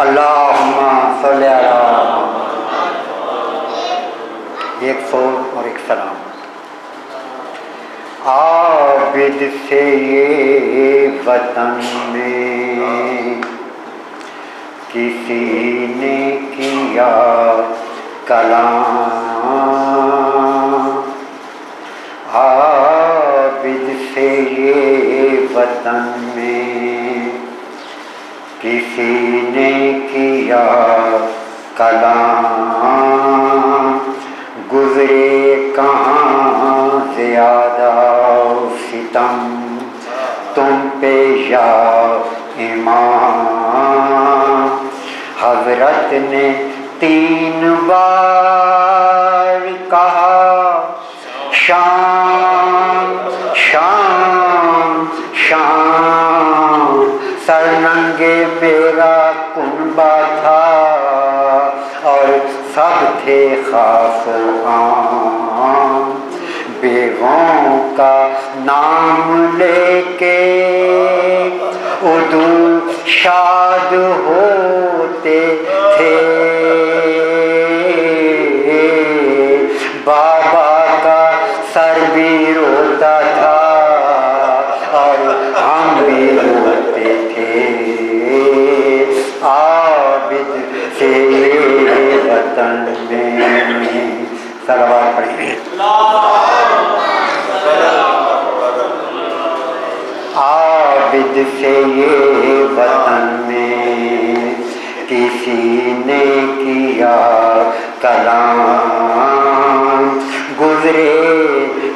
اللہم صلی علی 100 اور ایک سلام۔ عابد سے یہ وطن میں کسی نے کیا کلام، عابد سے یہ وطن میں کسی نے کیا کلام، گزرے کہاں زیادہ ستم تم پہ یا امام، حضرت نے 3 بار کہا شام شام شام، سر ننگے میرا کنبہ تھا اور سب تھے خاص و عام، بیووں کا نام لے کے اردو شاد ہوتے تھے، بابا کا سر بھی روتا تھا اور ہم بھی روتے تھے، عابد سے وطن میں صلوات پڑھیں۔ عابد سے یہ وطن میں کسی نے کیا کلام، گزرے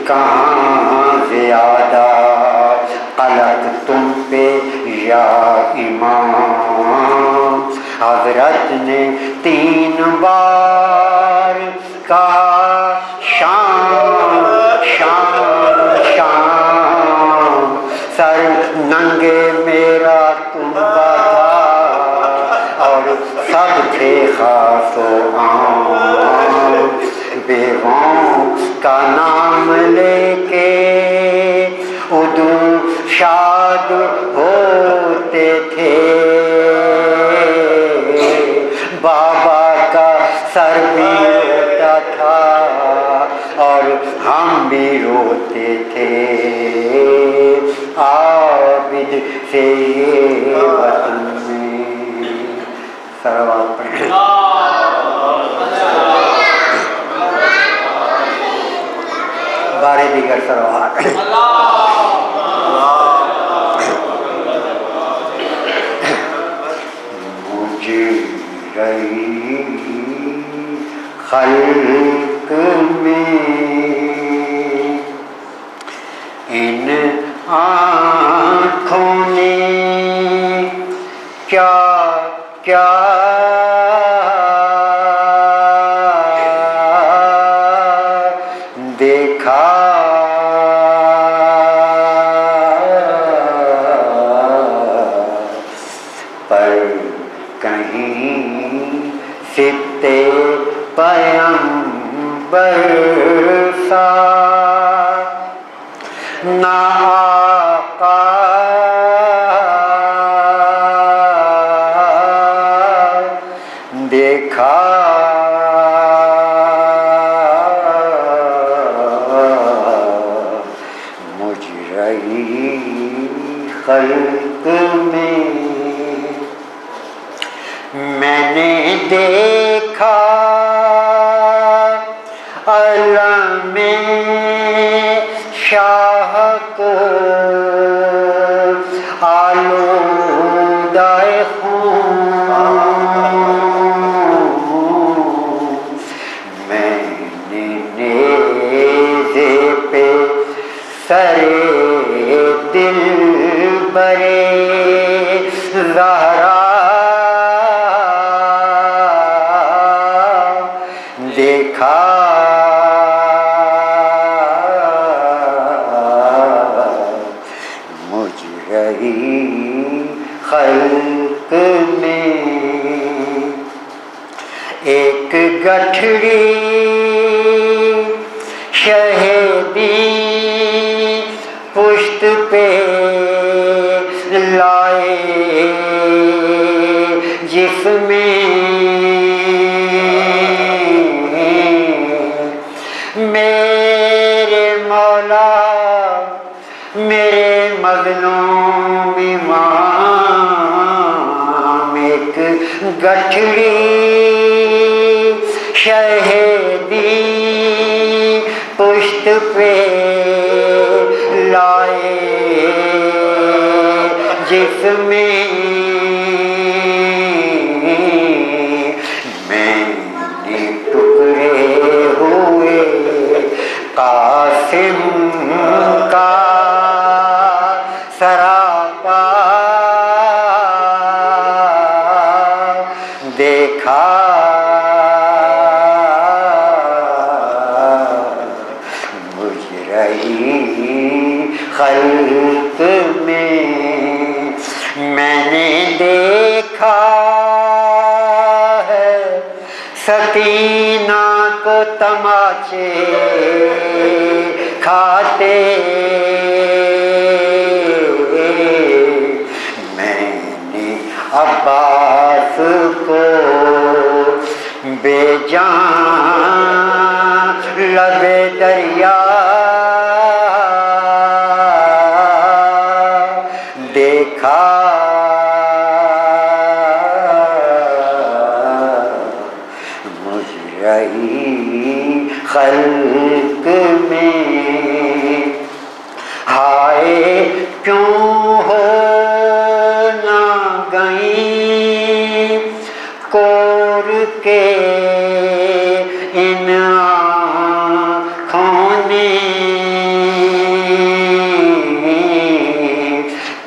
کہاں زیادہ غلط تم پہ یا امام، حضرت نے 3 بار کہا شام شام شام، سر ننگے میرا کنبہ تھا اور سب تھے خاص و عام، بیووں کا نام لے کے اردو شاد ہوتے تھے، بابا کا سر بھی روتا تھا اور ہم بھی روتے تھے، عابد سے یہ وطن میں صلوات پڑھیں۔ بارے دیگر صلوات۔ مجرئی خلق میں ان آنکھوں نے کیا کیا دیکھا، پر کہیں ستے پیمبر سا نہ آقا دیکھا، مجرئی خلق میں نے دیکھا علم شاہ کو آلودہ خون، میں نے نیزے پہ سرے دل برے زہرا دیکھا، مجرئی خلق میں ایک گٹھڑی شہیدی پشت پہ لائے میرے مظلوم امام ایک گٹھڑی شہیدی پشت پہ لائے جس میں میں نے ٹکڑے ہوئے قاسم کا سراپا دیکھا مجھ رہی خلق میں میں نے دیکھا ہے سکینہ کو تماچے کھاتے میں نے عباس کو بے جان لبے دریا دیکھا مجھ رہی خلق میں ہائے کیوں ہو نہ گئی کور کے ان آنکھوں نے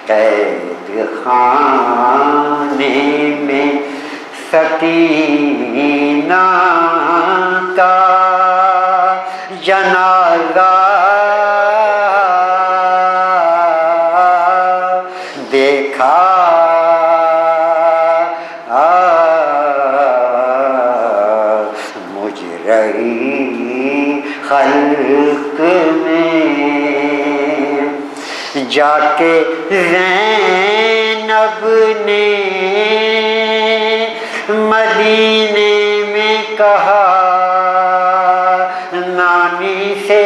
قید خانے میں سکینہ کا جنازہ دیکھا مجھ رہی خلق میں جا کے زینب نے مدینے میں کہا نانی سے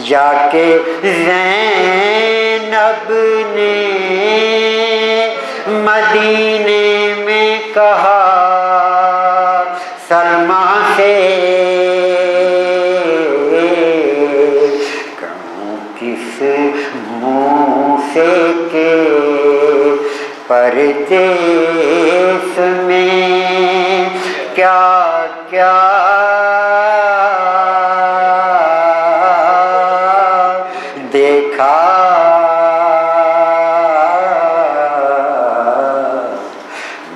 جا کے زینب نے مدینے میں کہا سلمہ سے کہوں کس منہ سے کہ پردیس میں کیا کیا دیکھا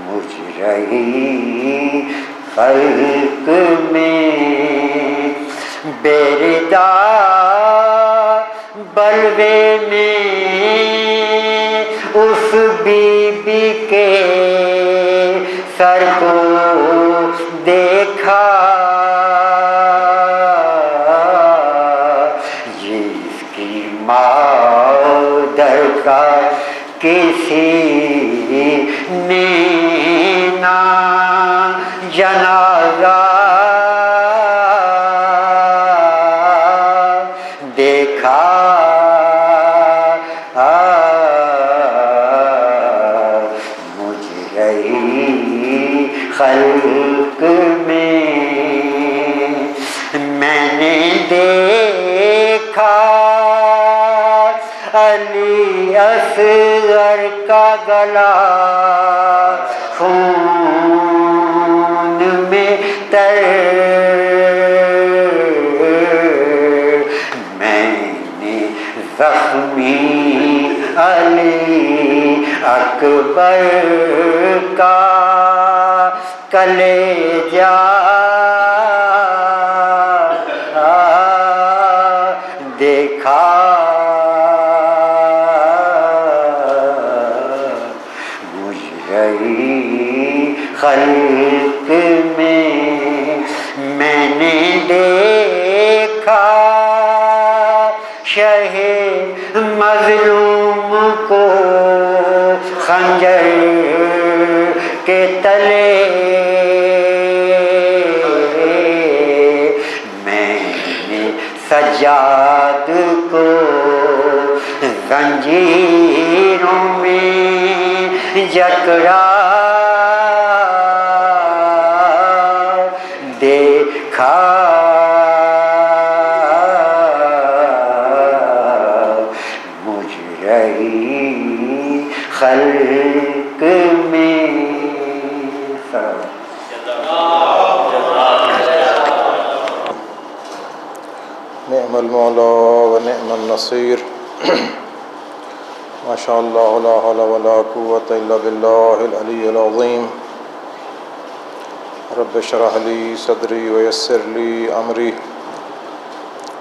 مجھ رہی خلق میں بیردا بلوے میں اس بی بی کے سر کو دیکھا جس کی مادر کا کسی نے نہ جنازہ دیکھا مجھ رہی خلق میں میں نے دیکھا علی اصغر کا گلا خون میں تر میں نے زخمی علی اکبر کا کلیجہ دیکھا مجھ رہی خلق میں میں نے دیکھا شہ مظلوم کو خنجر کے تلے میں نے سجاد کو زنجیروں میں جکڑا دیکھا مجرئی خلق میں نعم المولا و نعم النصیر ما شاء اللہ لا حول ولا قوة الا باللہ العلی العظیم رب اشرح لی صدری ویسر لی امری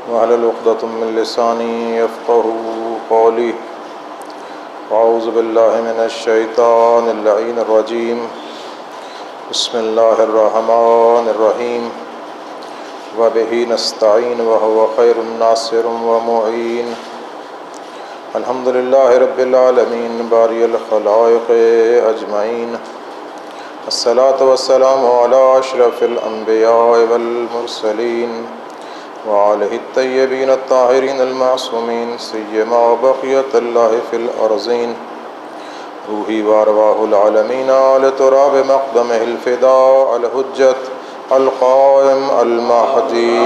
واحلل عقدۃ من لسانی یفقهوا قولی اعوذ باللہ من الشیطان اللعین الرجیم بسم اللہ الرحمن الرحیم وبہ نستعین وہو خیر ناصر ومعین الحمد للہ رب العالمین باری الخلائق اجمعین الصلاة والسلام علی اشرف الانبیاء والمرسلین وعلیہ الطیبین الطاہرین المعصومین سیما بقیت اللہ فی الارضین روحی وارواح العالمین آل تراب مقدمہ الفداء الحجت القائم المہدی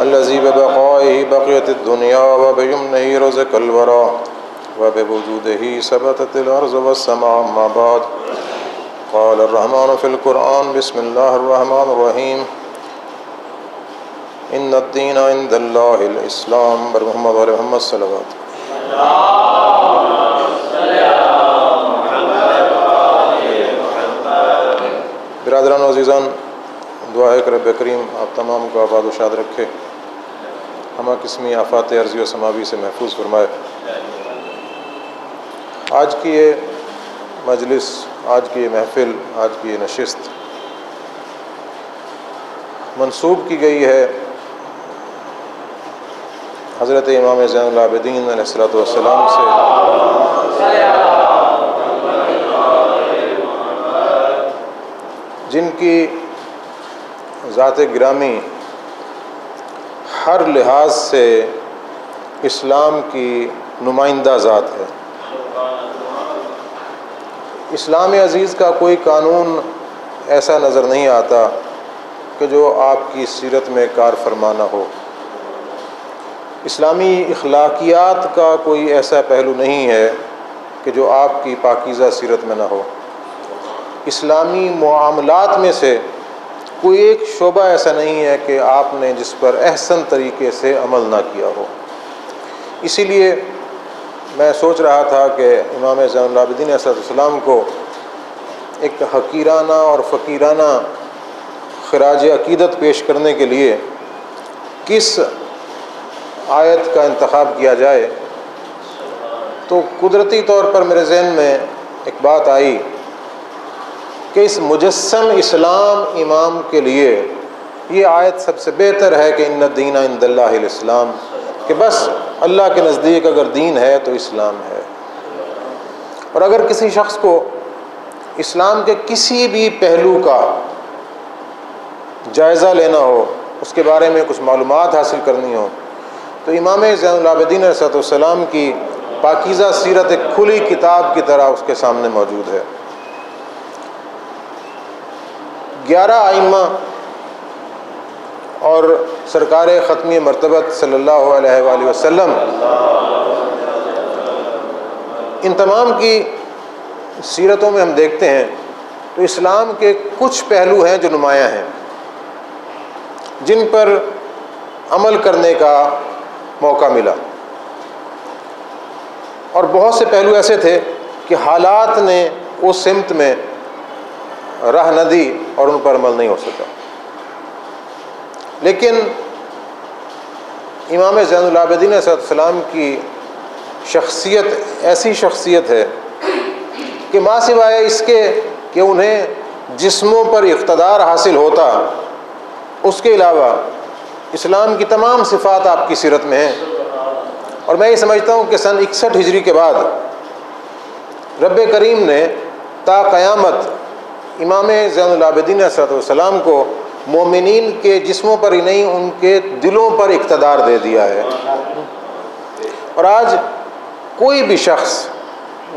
الذی ببقائہ بقیت الدنیا وبیمنہ رزق الورا وبوجودہ ثبتت الارض والسماء اما بعد قال الرحمن فی القرآن بسم اللہ الرحمن الرحیم ان الدین عند اللہ الاسلام بر محمد و محمد صلوات برادران و عزیزان، دعا ہے کہ رب کریم آپ تمام کو آباد و شاد رکھے، ہمہ قسمی آفات ارضی و سماوی سے محفوظ فرمائے۔ آج کی یہ مجلس، آج کی یہ محفل، آج کی یہ نشست منسوب کی گئی ہے حضرت امام زین العابدین علیہ السلام سے، جن کی ذات گرامی ہر لحاظ سے اسلام کی نمائندہ ذات ہے۔ اسلام عزیز کا کوئی قانون ایسا نظر نہیں آتا کہ جو آپ کی سیرت میں کار فرما نہ ہو۔ اسلامی اخلاقیات کا کوئی ایسا پہلو نہیں ہے کہ جو آپ کی پاکیزہ سیرت میں نہ ہو۔ اسلامی معاملات میں سے کوئی ایک شعبہ ایسا نہیں ہے کہ آپ نے جس پر احسن طریقے سے عمل نہ کیا ہو۔ اسی لیے میں سوچ رہا تھا کہ امام زین العابدین علیہ السلام کو ایک حقیرانہ اور فقیرانہ خراج عقیدت پیش کرنے کے لیے کس آیت کا انتخاب کیا جائے، تو قدرتی طور پر میرے ذہن میں ایک بات آئی کہ اس مجسم اسلام امام کے لیے یہ آیت سب سے بہتر ہے کہ ان الدین عند اللہ الاسلام، کہ بس اللہ کے نزدیک اگر دین ہے تو اسلام ہے۔ اور اگر کسی شخص کو اسلام کے کسی بھی پہلو کا جائزہ لینا ہو، اس کے بارے میں کچھ معلومات حاصل کرنی ہو، تو امام زین العابدین علیہ السلام کی پاکیزہ سیرت ایک کھلی کتاب کی طرح اس کے سامنے موجود ہے۔ 11 ائمہ اور سرکار ختمی مرتبت صلی اللہ علیہ وآلہ وسلم، ان تمام کی سیرتوں میں ہم دیکھتے ہیں تو اسلام کے کچھ پہلو ہیں جو نمایاں ہیں، جن پر عمل کرنے کا موقع ملا، اور بہت سے پہلو ایسے تھے کہ حالات نے اس سمت میں راہ نہ دی اور ان پر عمل نہیں ہو سکا۔ لیکن امام زین العابدین علیہ السلام کی شخصیت ایسی شخصیت ہے کہ ماں سوائے اس کے کہ انہیں جسموں پر اقتدار حاصل ہوتا، اس کے علاوہ اسلام کی تمام صفات آپ کی سیرت میں ہیں۔ اور میں یہ سمجھتا ہوں کہ سن 61 ہجری کے بعد رب کریم نے تا قیامت امام زین العابدین علیہ السلام کو مومنین کے جسموں پر ہی نہیں ان کے دلوں پر اقتدار دے دیا ہے۔ اور آج کوئی بھی شخص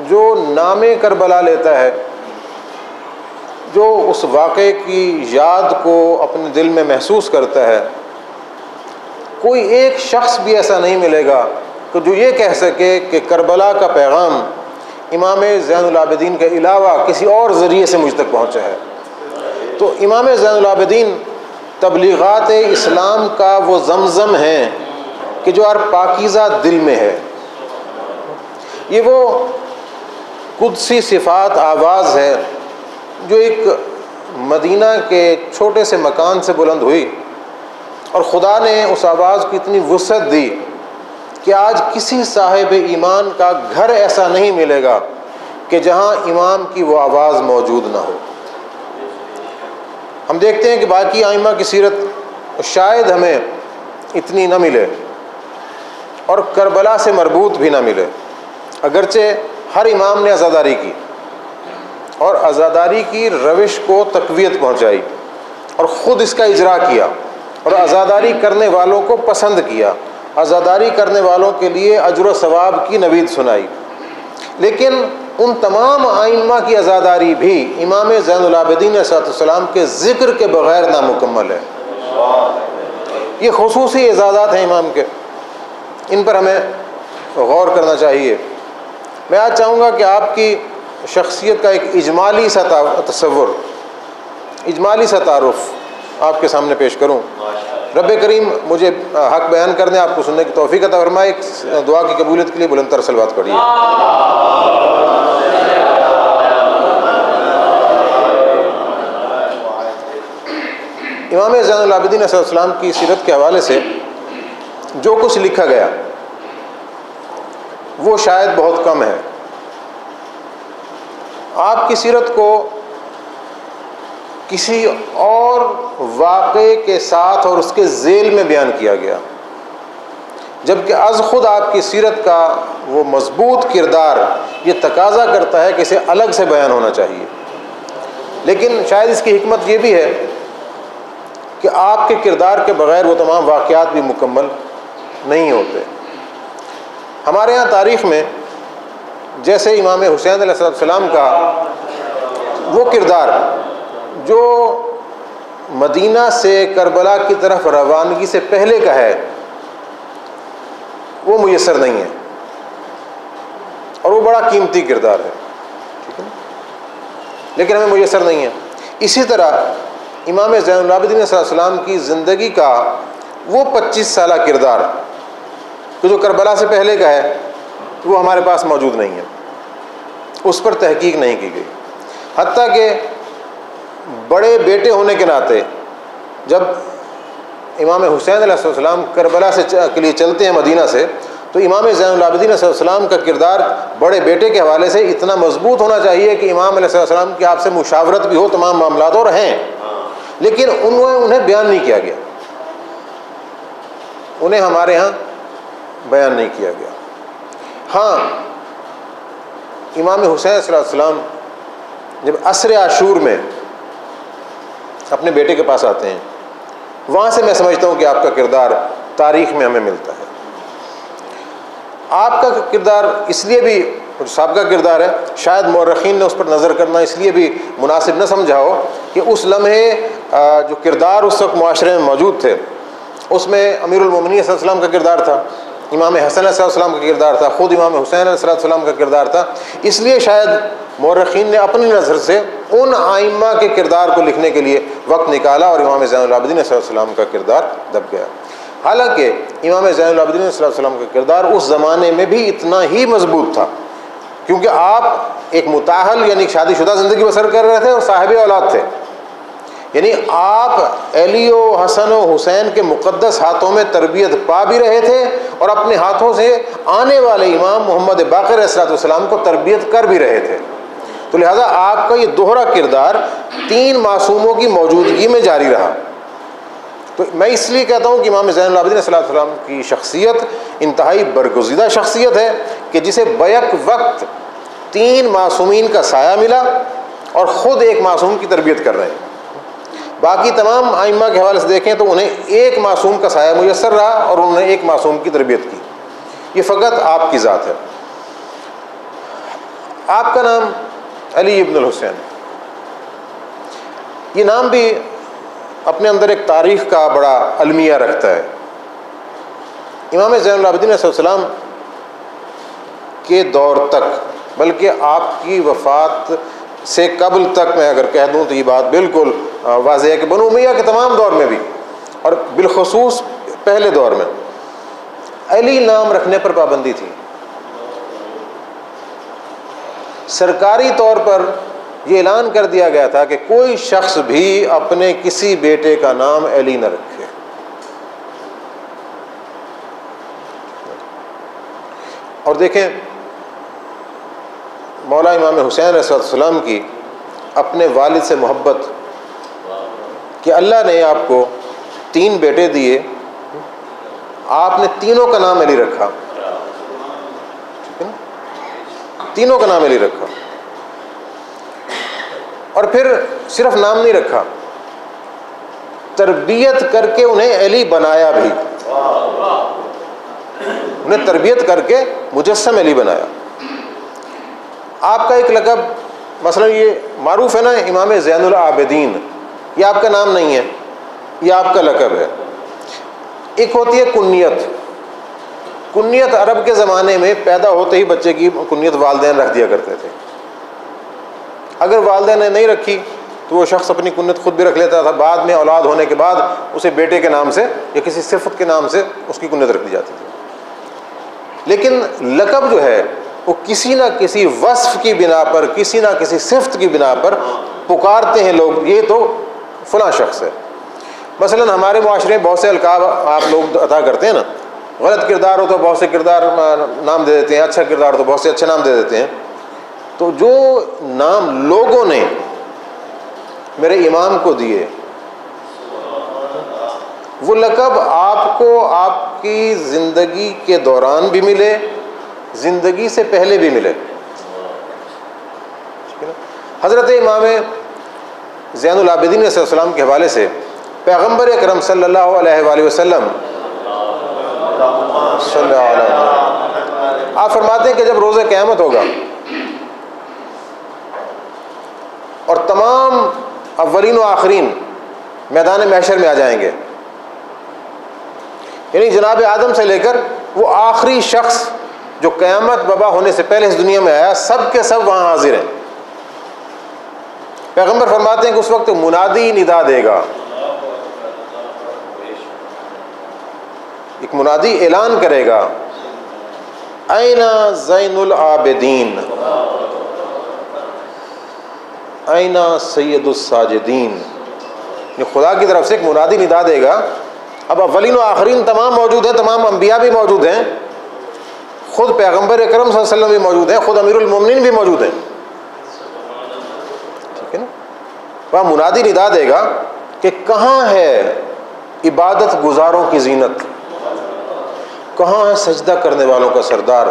جو نام کربلا لیتا ہے، جو اس واقعے کی یاد کو اپنے دل میں محسوس کرتا ہے، کوئی ایک شخص بھی ایسا نہیں ملے گا کہ جو یہ کہہ سکے کہ کربلا کا پیغام امام زین العابدین کے علاوہ کسی اور ذریعے سے مجھ تک پہنچا ہے۔ تو امام زین العابدین تبلیغات اسلام کا وہ زمزم ہیں کہ جو ہر پاکیزہ دل میں ہے۔ یہ وہ قدسی صفات آواز ہے جو ایک مدینہ کے چھوٹے سے مکان سے بلند ہوئی، اور خدا نے اس آواز کو اتنی وسعت دی کہ آج کسی صاحب ایمان کا گھر ایسا نہیں ملے گا کہ جہاں امام کی وہ آواز موجود نہ ہو۔ ہم دیکھتے ہیں کہ باقی ائمہ کی سیرت شاید ہمیں اتنی نہ ملے اور کربلا سے مربوط بھی نہ ملے، اگرچہ ہر امام نے عزاداری کی اور عزاداری کی روش کو تقویت پہنچائی اور خود اس کا اجرا کیا، اور عزاداری کرنے والوں کو پسند کیا، عزاداری کرنے والوں کے لیے اجر و ثواب کی نوید سنائی، لیکن ان تمام ائمہ کی عزاداری بھی امام زین العابدین علیہ السلام کے ذکر کے بغیر نامکمل ہے۔ یہ خصوصی اعزازات ہیں امام کے، ان پر ہمیں غور کرنا چاہیے۔ میں آج چاہوں گا کہ آپ کی شخصیت کا ایک اجمالی سا تصور، اجمالی سا تعارف آپ کے سامنے پیش کروں۔ رب کریم مجھے حق بیان کرنے، آپ کو سننے کی توفیق عطا فرمائے۔ ایک دعا کی قبولیت کے لیے بلند تر صلوات پڑھیے۔ امام زین العابدین علیہ السلام کی سیرت کے حوالے سے جو کچھ لکھا گیا وہ شاید بہت کم ہے۔ آپ کی سیرت کو کسی اور واقعے کے ساتھ اور اس کے ذیل میں بیان کیا گیا، جبکہ از خود آپ کی سیرت کا وہ مضبوط کردار یہ تقاضا کرتا ہے کہ اسے الگ سے بیان ہونا چاہیے۔ لیکن شاید اس کی حکمت یہ بھی ہے کہ آپ کے کردار کے بغیر وہ تمام واقعات بھی مکمل نہیں ہوتے۔ ہمارے ہاں تاریخ میں جیسے امام حسین علیہ السلام کا وہ کردار جو مدینہ سے کربلا کی طرف روانگی سے پہلے کا ہے وہ میسر نہیں ہے، اور وہ بڑا قیمتی کردار ہے، ٹھیک ہے، لیکن ہمیں میسر نہیں ہے۔ اسی طرح امام زین العابدین صلی اللہ علیہ وسلم کی زندگی کا وہ 25 سالہ کردار جو کربلا سے پہلے کا ہے وہ ہمارے پاس موجود نہیں ہے، اس پر تحقیق نہیں کی گئی۔ حتیٰ کہ بڑے بیٹے ہونے کے ناطے جب امام حسین علیہ السلام کربلا سے کے لیے چلتے ہیں مدینہ سے، تو امام زین العابدین علیہ السلام کا کردار بڑے بیٹے کے حوالے سے اتنا مضبوط ہونا چاہیے کہ امام علیہ السلام کی آپ سے مشاورت بھی ہو تمام معاملات، اور ہیں، لیکن انہیں بیان نہیں کیا گیا، انہیں ہمارے ہاں بیان نہیں کیا گیا۔ ہاں، امام حسین صلی اللہ علیہ وسلم جب عصر عاشور میں اپنے بیٹے کے پاس آتے ہیں، وہاں سے میں سمجھتا ہوں کہ آپ کا کردار تاریخ میں ہمیں ملتا ہے۔ آپ کا کردار اس لیے بھی سابقہ کردار ہے، شاید مورخین نے اس پر نظر کرنا اس لیے بھی مناسب نہ سمجھا ہو کہ اس لمحے جو کردار اس وقت معاشرے میں موجود تھے اس میں امیر المومنین صلی اللہ علیہ وسلم کا کردار تھا، امام حسن علیہ السلام کا کردار تھا، خود امام حسین علیہ السلام کا کردار تھا۔ اس لیے شاید مورخین نے اپنی نظر سے ان ائمہ کے کردار کو لکھنے کے لیے وقت نکالا اور امام زین العابدین صلی اللہ علیہ وسلم کا کردار دب گیا۔ حالانکہ امام زین العابدین صلی اللہ علیہ وسلم کا کردار اس زمانے میں بھی اتنا ہی مضبوط تھا، کیونکہ آپ ایک متاہل یعنی شادی شدہ زندگی بسر کر رہے تھے اور صاحب اولاد تھے، یعنی آپ علی و حسن و حسین کے مقدس ہاتھوں میں تربیت پا بھی رہے تھے اور اپنے ہاتھوں سے آنے والے امام محمد باقر علیہ السلام کو تربیت کر بھی رہے تھے۔ تو لہٰذا آپ کا یہ دوہرا کردار 3 معصوموں کی موجودگی میں جاری رہا۔ تو میں اس لیے کہتا ہوں کہ امام زین العابدین صلی اللہ علیہ وسلم کی شخصیت انتہائی برگزیدہ شخصیت ہے کہ جسے بیک وقت 3 معصومین کا سایہ ملا اور خود ایک معصوم کی تربیت کر رہے ہیں۔ باقی تمام ائمہ کے حوالے سے دیکھیں تو انہیں ایک معصوم کا سایہ میسر رہا اور انہوں نے ایک معصوم کی تربیت کی. یہ فقط آپ کی ذات ہے. آپ کا نام علی ابن الحسین، یہ نام بھی اپنے اندر ایک تاریخ کا بڑا المیہ رکھتا ہے. امام زین العابدین علیہ السلام کے دور تک، بلکہ آپ کی وفات سے قبل تک میں اگر کہہ دوں تو یہ بات بالکل واضح ہے کہ بنو امیہ کے تمام دور میں بھی اور بالخصوص پہلے دور میں علی نام رکھنے پر پابندی تھی. سرکاری طور پر یہ اعلان کر دیا گیا تھا کہ کوئی شخص بھی اپنے کسی بیٹے کا نام علی نہ رکھے. اور دیکھیں مولا امام حسین علیہ السلام کی اپنے والد سے محبت کہ اللہ نے آپ کو 3 بیٹے دیے، آپ نے تینوں کا نام علی رکھا. ٹھیک ہے نا، تینوں کا نام علی رکھا. اور پھر صرف نام نہیں رکھا، تربیت کر کے انہیں علی بنایا بھی. انہیں تربیت کر کے مجسم علی بنایا. آپ کا ایک لقب مثلا یہ معروف ہے نا امام زین العابدین، یہ آپ کا نام نہیں ہے، یہ آپ کا لقب ہے. ایک ہوتی ہے کنیت. کنیت عرب کے زمانے میں پیدا ہوتے ہی بچے کی کنیت والدین رکھ دیا کرتے تھے. اگر والدین نے نہیں رکھی تو وہ شخص اپنی کنیت خود بھی رکھ لیتا تھا. بعد میں اولاد ہونے کے بعد اسے بیٹے کے نام سے یا کسی صفت کے نام سے اس کی کنیت رکھ دی جاتی تھی. لیکن لقب جو ہے وہ کسی نہ کسی وصف کی بنا پر، کسی نہ کسی صفت کی بنا پر پکارتے ہیں لوگ، یہ تو فلاں شخص ہے. مثلا ہمارے معاشرے میں بہت سے القاب آپ لوگ عطا کرتے ہیں نا. غلط کردار ہو تو بہت سے کردار نام دے دیتے ہیں، اچھا کردار ہو تو بہت سے اچھے نام دے دیتے ہیں. تو جو نام لوگوں نے میرے امام کو دیے، وہ لقب آپ کو آپ کی زندگی کے دوران بھی ملے، زندگی سے پہلے بھی ملے. حضرت امام زین العابدین علیہ السلام کے حوالے سے پیغمبر اکرم صلی اللہ علیہ وآلہ وسلم صلی اللہ علیہ وسلم آپ فرماتے ہیں کہ جب روز قیامت ہوگا اور تمام اولین و آخرین میدان محشر میں آ جائیں گے، یعنی جناب آدم سے لے کر وہ آخری شخص جو قیامت وبا ہونے سے پہلے اس دنیا میں آیا، سب کے سب وہاں حاضر ہیں. پیغمبر فرماتے ہیں کہ اس وقت منادی ندا دے گا. ایک منادی اعلان کرے گا، اینا زین العابدین، اینا سید الساجدین. خدا کی طرف سے ایک منادی ندا دے گا. اب اولین و آخرین تمام موجود ہیں، تمام انبیاء بھی موجود ہیں، خود پیغمبر اکرم صلی اللہ علیہ وسلم بھی موجود ہیں، خود امیر المومنین بھی موجود ہیں. ٹھیک ہے نا. وہاں منادی ندا دے گا کہ کہاں ہے عبادت گزاروں کی زینت، کہاں ہے سجدہ کرنے والوں کا سردار.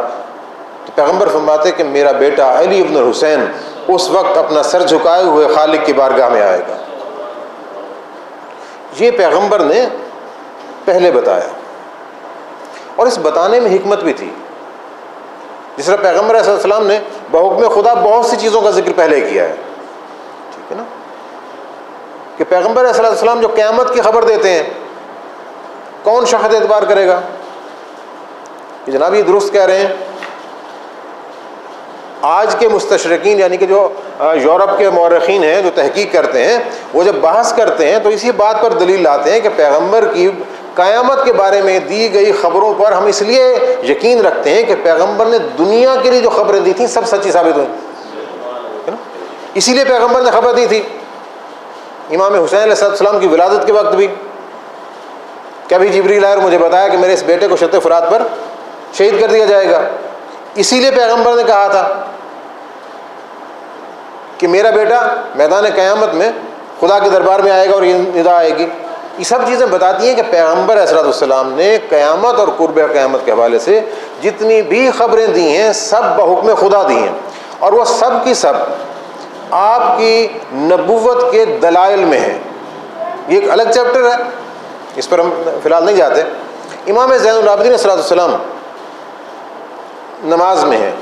تو پیغمبر فرماتے کہ میرا بیٹا علی ابن الحسین اس وقت اپنا سر جھکائے ہوئے خالق کی بارگاہ میں آئے گا. یہ پیغمبر نے پہلے بتایا، اور اس بتانے میں حکمت بھی تھی. جس طرح پیغمبر علیہ السلام نے بحکم خدا بہت سی چیزوں کا ذکر پہلے کیا ہے. ٹھیک ہے نا، کہ پیغمبر علیہ السلام جو قیامت کی خبر دیتے ہیں، کون شخص اعتبار کرے گا کہ جناب یہ درست کہہ رہے ہیں. آج کے مستشرقین یعنی کہ جو یورپ کے مورخین ہیں، جو تحقیق کرتے ہیں، وہ جب بحث کرتے ہیں تو اسی بات پر دلیل لاتے ہیں کہ پیغمبر کی قیامت کے بارے میں دی گئی خبروں پر ہم اس لیے یقین رکھتے ہیں کہ پیغمبر نے دنیا کے لیے جو خبریں دی تھیں سب سچی ثابت ہوئیں. اسی لیے پیغمبر نے خبر دی تھی امام حسین علیہ السلام کی ولادت کے وقت بھی کہ ابھی جبریل آیا اور مجھے بتایا کہ میرے اس بیٹے کو شط فرات پر شہید کر دیا جائے گا. اسی لیے پیغمبر نے کہا تھا کہ میرا بیٹا میدان قیامت میں خدا کے دربار میں آئے گا اور یہ ندا آئے گی. یہ سب چیزیں بتاتی ہیں کہ پیغمبر علیہ السلام نے قیامت اور قرب قیامت کے حوالے سے جتنی بھی خبریں دی ہیں سب بحکم خدا دی ہیں، اور وہ سب کی سب آپ کی نبوت کے دلائل میں ہیں. یہ ایک الگ چیپٹر ہے، اس پر ہم فی الحال نہیں جاتے۔ امام زین العابدین صلی اللہ علیہ وسلم نماز میں ہے،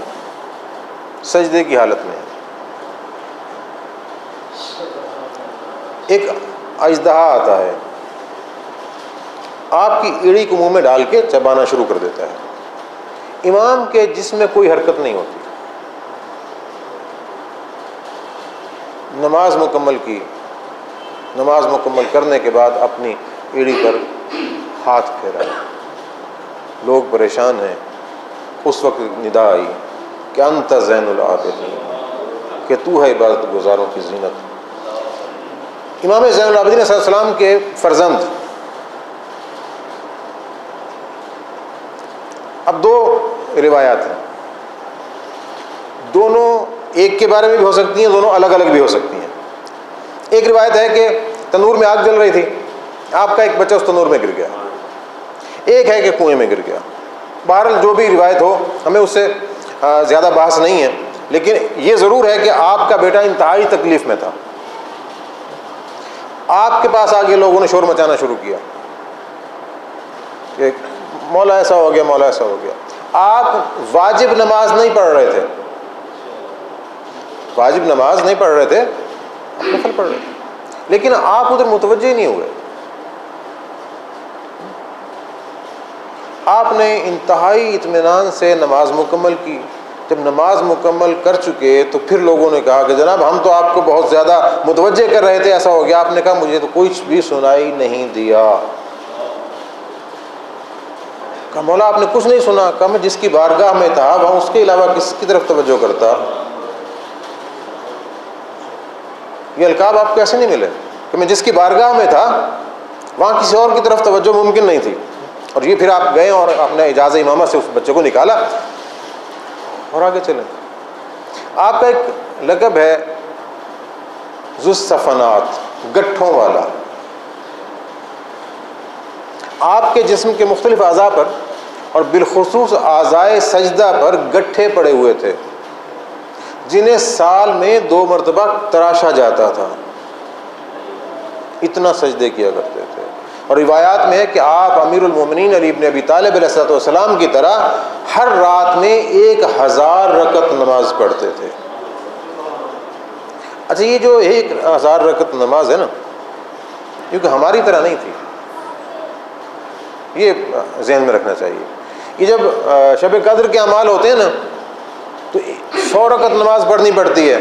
سجدے کی حالت میں ہے، ایک اژدہا آتا ہے، آپ کی ایڑی کو منہ میں ڈال کے چبانا شروع کر دیتا ہے۔ امام کے جسم میں کوئی حرکت نہیں ہوتی، نماز مکمل کی، نماز مکمل کرنے کے بعد اپنی ایڑی پر ہاتھ پھیرا، لوگ پریشان ہیں۔ اس وقت ندا آئی کہ انت زین العابدین، کہ تو ہے عبادت گزاروں کی زینت۔ امام زین العابدین صلی اللہ علیہ وسلم کے فرزند، اب دو روایات ہیں، دونوں ایک کے بارے میں بھی ہو سکتی ہیں، دونوں الگ الگ بھی ہو سکتی ہیں۔ ایک روایت ہے کہ تنور میں آگ جل رہی تھی، آپ کا ایک بچہ اس تنور میں گر گیا، ایک ہے کہ کنویں میں گر گیا۔ بہرحال جو بھی روایت ہو، ہمیں اس سے زیادہ بحث نہیں ہے، لیکن یہ ضرور ہے کہ آپ کا بیٹا انتہائی تکلیف میں تھا۔ آپ کے پاس آگے لوگوں نے شور مچانا شروع کیا کہ مولا ایسا ہو گیا، مولا ایسا ہو گیا۔ آپ واجب نماز نہیں پڑھ رہے تھے، واجب نماز نہیں پڑھ رہے تھے، نفل پڑھ رہے تھے، لیکن آپ ادھر متوجہ ہی نہیں ہوئے۔ آپ نے انتہائی اطمینان سے نماز مکمل کی۔ جب نماز مکمل کر چکے تو پھر لوگوں نے کہا کہ جناب ہم تو آپ کو بہت زیادہ متوجہ کر رہے تھے، ایسا ہو گیا۔ آپ نے کہا مجھے تو کچھ بھی سنائی نہیں دیا۔ کہا مولا آپ نے کچھ نہیں سنا؟ کہا میں جس کی بارگاہ میں تھا وہاں اس کے علاوہ کس کی طرف توجہ کرتا؟ یہ القاب آپ کو ایسے نہیں ملے کہ میں جس کی بارگاہ میں تھا وہاں کسی اور کی طرف توجہ ممکن نہیں تھی۔ اور یہ پھر آپ گئے اور آپ نے اجازہ امامہ سے اس بچے کو نکالا اور آگے چلیں۔ آپ کا ایک لقب ہے ذو الصفنات، گٹھوں والا۔ آپ کے جسم کے مختلف اعضاء پر اور بالخصوص اعضائے سجدہ پر گٹھے پڑے ہوئے تھے، جنہیں سال میں 2 مرتبہ تراشا جاتا تھا، اتنا سجدے کیا کرتے تھے۔ اور روایات میں ہے کہ آپ امیر المومنین علی بن ابی طالب علیہ الصلوۃ والسلام کی طرح ہر رات میں 1000 رکعت نماز پڑھتے تھے۔ اچھا یہ جو 1000 رکعت نماز ہے نا، کیونکہ ہماری طرح نہیں تھی، یہ ذہن میں رکھنا چاہیے۔ یہ جب شب قدر کے اعمال ہوتے ہیں نا تو 100 رکعت نماز پڑھنی پڑتی ہے،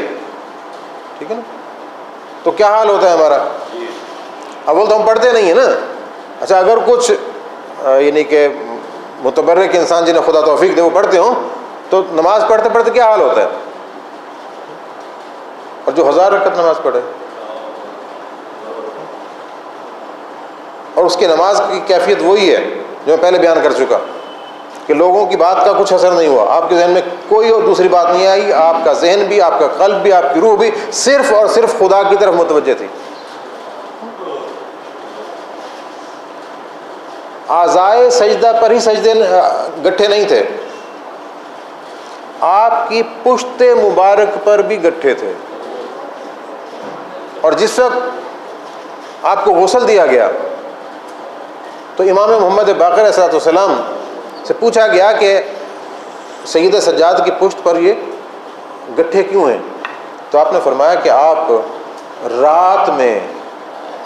ٹھیک ہے نا؟ تو کیا حال ہوتا ہے ہمارا؟ اول تو ہم پڑھتے نہیں ہیں نا۔ اچھا اگر کچھ یعنی کہ متبرک انسان جنہیں خدا توفیق دے وہ پڑھتے ہوں تو نماز پڑھتے پڑھتے کیا حال ہوتا ہے؟ اور جو 1000 رکعت نماز پڑھے اور اس کی نماز کی کیفیت وہی ہے جو میں پہلے بیان کر چکا کہ لوگوں کی بات کا کچھ اثر نہیں ہوا، آپ کے ذہن میں کوئی اور دوسری بات نہیں آئی، آپ کا ذہن بھی، آپ کا قلب بھی، آپ کی روح بھی صرف اور صرف خدا کی طرف متوجہ تھی۔ اعضائے سجدہ پر ہی سجدے گٹھے نہیں تھے، آپ کی پشت مبارک پر بھی گٹھے تھے۔ اور جس وقت آپ کو غسل دیا گیا تو امام محمد باقر علیہ السلام سے پوچھا گیا کہ سید سجاد کی پشت پر یہ گٹھے کیوں ہیں؟ تو آپ نے فرمایا کہ آپ رات میں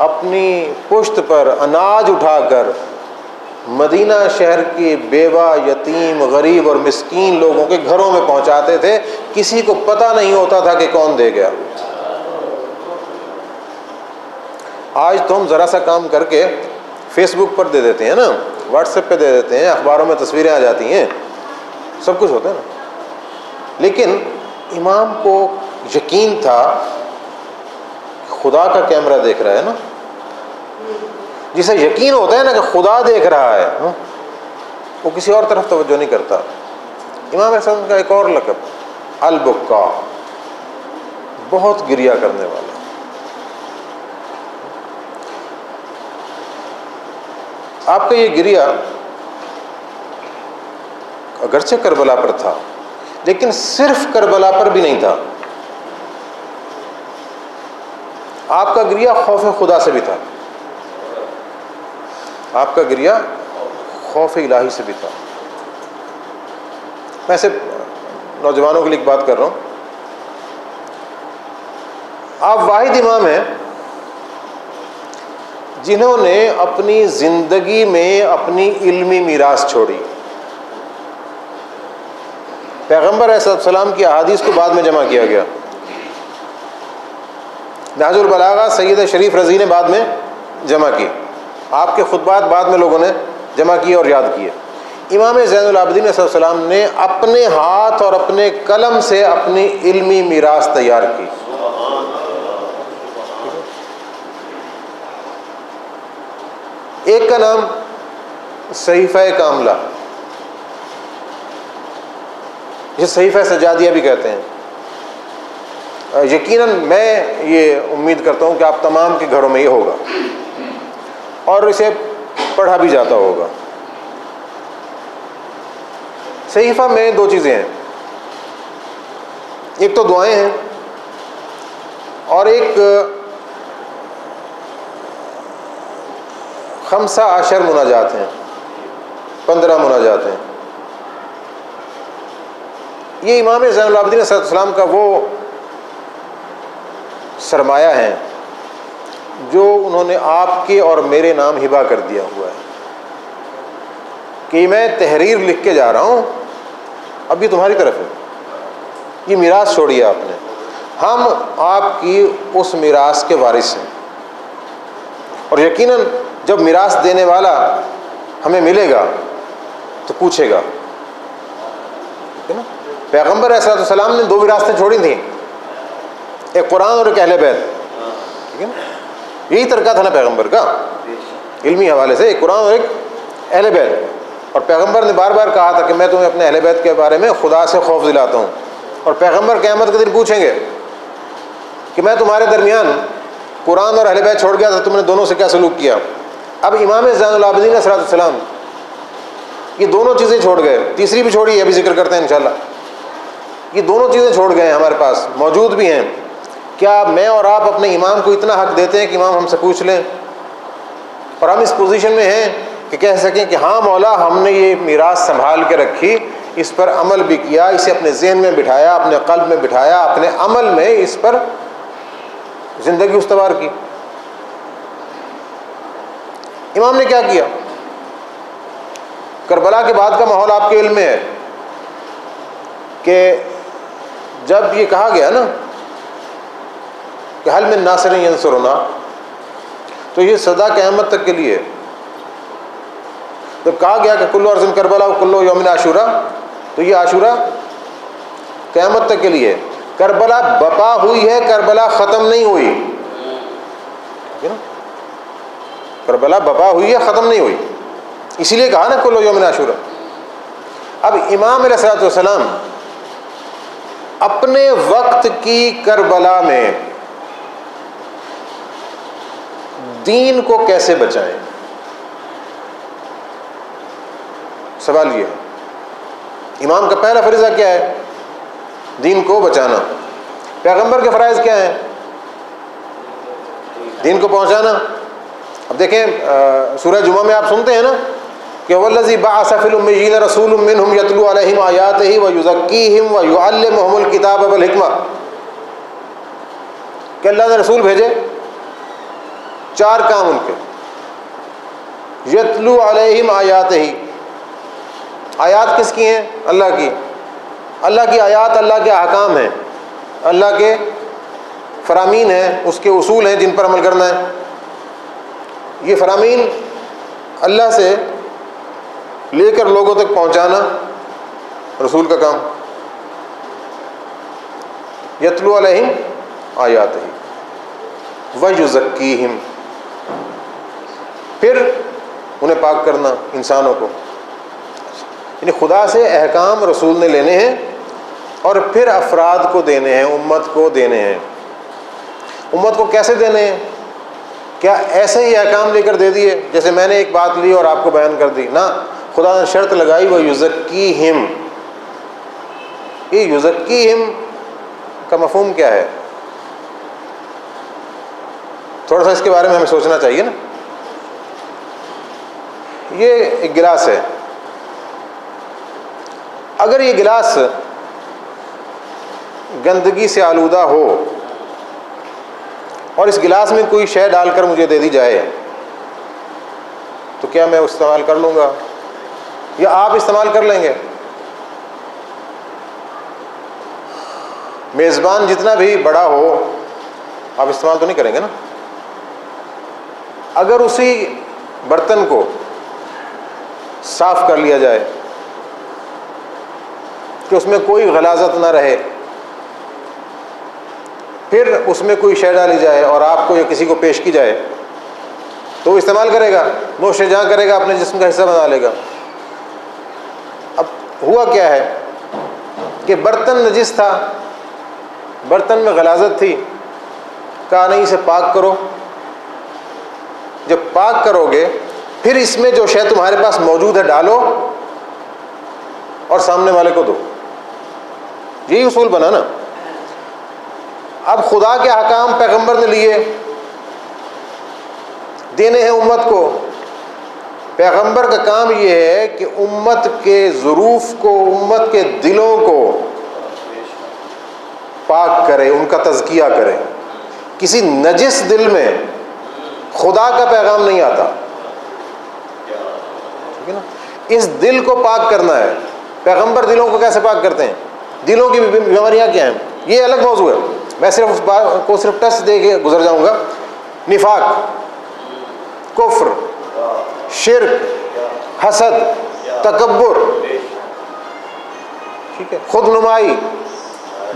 اپنی پشت پر اناج اٹھا کر مدینہ شہر کی بیوہ، یتیم، غریب اور مسکین لوگوں کے گھروں میں پہنچاتے تھے، کسی کو پتہ نہیں ہوتا تھا کہ کون دے گیا۔ آج تو ہم ذرا سا کام کر کے فیس بک پر دے دیتے ہیں نا، واٹس ایپ پہ دے دیتے ہیں، اخباروں میں تصویریں آ جاتی ہیں، سب کچھ ہوتا ہے نا۔ لیکن امام کو یقین تھا کہ خدا کا کیمرہ دیکھ رہا ہے نا، جسے یقین ہوتا ہے نا کہ خدا دیکھ رہا ہے وہ کسی اور طرف توجہ نہیں کرتا۔ امام حسن کا ایک اور لقب البکا، بہت گریا کرنے والا۔ آپ کا یہ گریا اگرچہ کربلا پر تھا لیکن صرف کربلا پر بھی نہیں تھا، آپ کا گریا خوف خدا سے بھی تھا۔ آپ کا گریہ خوف الہی سے بھی تھا. میں ایسے نوجوانوں کے لیے ایک بات کر رہا ہوں. آپ واحد امام ہیں جنہوں نے اپنی زندگی میں اپنی علمی میراث چھوڑی. پیغمبر علیہ السلام کی احادیث کو بعد میں جمع کیا گیا. نہج البلاغہ سید شریف رضی نے بعد میں جمع کی. آپ کے خطبات بعد میں لوگوں نے جمع کیے اور یاد کیے. امام زین العابدین علیہ السلام نے اپنے ہاتھ اور اپنے قلم سے اپنی علمی میراث تیار کی. ایک کا نام صحیفہ کاملہ، جسے صحیفہ سجادیہ بھی کہتے ہیں. یقیناً میں یہ امید کرتا ہوں کہ آپ تمام کے گھروں میں یہ ہوگا اور اسے پڑھا بھی جاتا ہوگا. صحیفہ میں دو چیزیں ہیں، ایک تو دعائیں ہیں اور ایک 15 مناجات ہیں، 15 مناجات ہیں. یہ امام زین العابدین علیہ السلام کا وہ سرمایہ ہے جو انہوں نے آپ کے اور میرے نام ہبہ کر دیا ہوا ہے کہ میں تحریر لکھ کے جا رہا ہوں، اب یہ تمہاری طرف ہے. یہ میراث چھوڑی ہے آپ نے، ہم آپ کی اس میراث کے وارث ہیں. اور یقیناً جب میراث دینے والا ہمیں ملے گا تو پوچھے گا. ٹھیک ہے نا؟ پیغمبر علیہ السلام نے 2 وراثتیں چھوڑی تھیں، ایک قرآن اور ایک اہل بیت. ٹھیک ہے نا؟ یہی طریقہ تھا نا پیغمبر کا علمی حوالے سے، ایک قرآن اور ایک اہل بیت. اور پیغمبر نے بار بار کہا تھا کہ میں تمہیں اپنے اہل بیت کے بارے میں خدا سے خوف دلاتا ہوں. اور پیغمبر قیامت کے دن پوچھیں گے کہ میں تمہارے درمیان قرآن اور اہل بیت چھوڑ گیا تھا، تم نے دونوں سے کیا سلوک کیا. اب امام زین العابدین علیہ السلام یہ دونوں چیزیں چھوڑ گئے، تیسری بھی چھوڑی ہے، ابھی ذکر کرتے ہیں انشاءاللہ. یہ دونوں چیزیں چھوڑ گئے ہیں، ہمارے پاس موجود بھی ہیں. کیا میں اور آپ اپنے امام کو اتنا حق دیتے ہیں کہ امام ہم سے پوچھ لیں اور ہم اس پوزیشن میں ہیں کہ کہہ سکیں کہ ہاں مولا ہم نے یہ میراث سنبھال کے رکھی، اس پر عمل بھی کیا، اسے اپنے ذہن میں بٹھایا، اپنے قلب میں بٹھایا، اپنے عمل میں اس پر زندگی استوار کی. امام نے کیا کیا؟ کربلا کے بعد کا ماحول آپ کے علم میں ہے کہ جب یہ کہا گیا نا کہ حل من ناصر ینصرنا، تو یہ سدا قیامت تک کے لیے. جب کہا گیا کہ کلو ارض کربلا و کلو یوم عاشورہ، تو یہ عاشورہ قیامت تک کے لیے. کربلا بپا ہوئی ہے، کربلا ختم نہیں ہوئی. ٹھیک ہے نا؟ کربلا بپا ہوئی ہے، ختم نہیں ہوئی، اسی لیے کہا نا کلو یوم عاشورہ. اب امام علیہ السلام اپنے وقت کی کربلا میں دین کو کیسے بچائیں؟ سوال یہ ہے. امام کا پہلا فریضہ کیا ہے؟ دین کو بچانا. پیغمبر کے فرائض کیا ہیں؟ دین کو پہنچانا. اب دیکھیں سورہ جمعہ میں آپ سنتے ہیں نا کہ والذی بعث فی الامیین رسول منہم یتلو علیہم آیاتہ ویزکیہم ویعلمہم الکتاب والحکمہ، کہ اللہ نے رسول بھیجے، 4 کام ان کے. یتلو علیہم آیاتہ، آیات کس کی ہیں؟ اللہ کی. اللہ کی آیات اللہ کے احکام ہیں، اللہ کے فرامین ہیں، اس کے اصول ہیں جن پر عمل کرنا ہے. یہ فرامین اللہ سے لے کر لوگوں تک پہنچانا رسول کا کام. یتلو علیہم آیاتہ ویزکیہم، پھر انہیں پاک کرنا انسانوں کو. یعنی خدا سے احکام رسول نے لینے ہیں اور پھر افراد کو دینے ہیں، امت کو دینے ہیں. امت کو کیسے دینے ہیں؟ کیا ایسے ہی احکام لے کر دے دیے جیسے میں نے ایک بات لی اور آپ کو بیان کر دی؟ نہ، خدا نے شرط لگائی وہ یزکیہم. یہ یزکیہم کا مفہوم کیا ہے؟ تھوڑا سا اس کے بارے میں ہمیں سوچنا چاہیے نا. یہ ایک گلاس ہے، اگر یہ گلاس گندگی سے آلودہ ہو اور اس گلاس میں کوئی شے ڈال کر مجھے دے دی جائے تو کیا میں استعمال کر لوں گا یا آپ استعمال کر لیں گے؟ میزبان جتنا بھی بڑا ہو آپ استعمال تو نہیں کریں گے نا۔ اگر اسی برتن کو صاف کر لیا جائے کہ اس میں کوئی غلاظت نہ رہے، پھر اس میں کوئی شے ڈالی جائے اور آپ کو یا کسی کو پیش کی جائے تو وہ استعمال کرے گا، نوش جہاں کرے گا، اپنے جسم کا حصہ بنا لے گا۔ اب ہوا کیا ہے کہ برتن نجس تھا، برتن میں غلاظت تھی، کہا نہیں اسے پاک کرو۔ جب پاک کرو گے پھر اس میں جو شے تمہارے پاس موجود ہے ڈالو اور سامنے والے کو دو، یہی اصول بنا نا۔ اب خدا کے احکام پیغمبر نے لیے، دینے ہیں امت کو۔ پیغمبر کا کام یہ ہے کہ امت کے ظروف کو، امت کے دلوں کو پاک کرے، ان کا تزکیہ کرے۔ کسی نجس دل میں خدا کا پیغام نہیں آتا، ٹھیک ہے نا؟ اس دل کو پاک کرنا ہے۔ پیغمبر دلوں کو کیسے پاک کرتے ہیں؟ دلوں کی بیماریاں کیا ہیں، یہ الگ موضوع ہے، میں صرف اس بات کو صرف ٹچ دے کے گزر جاؤں گا۔ نفاق، کفر، شرک، حسد، تکبر، ٹھیک ہے، خود نمائی،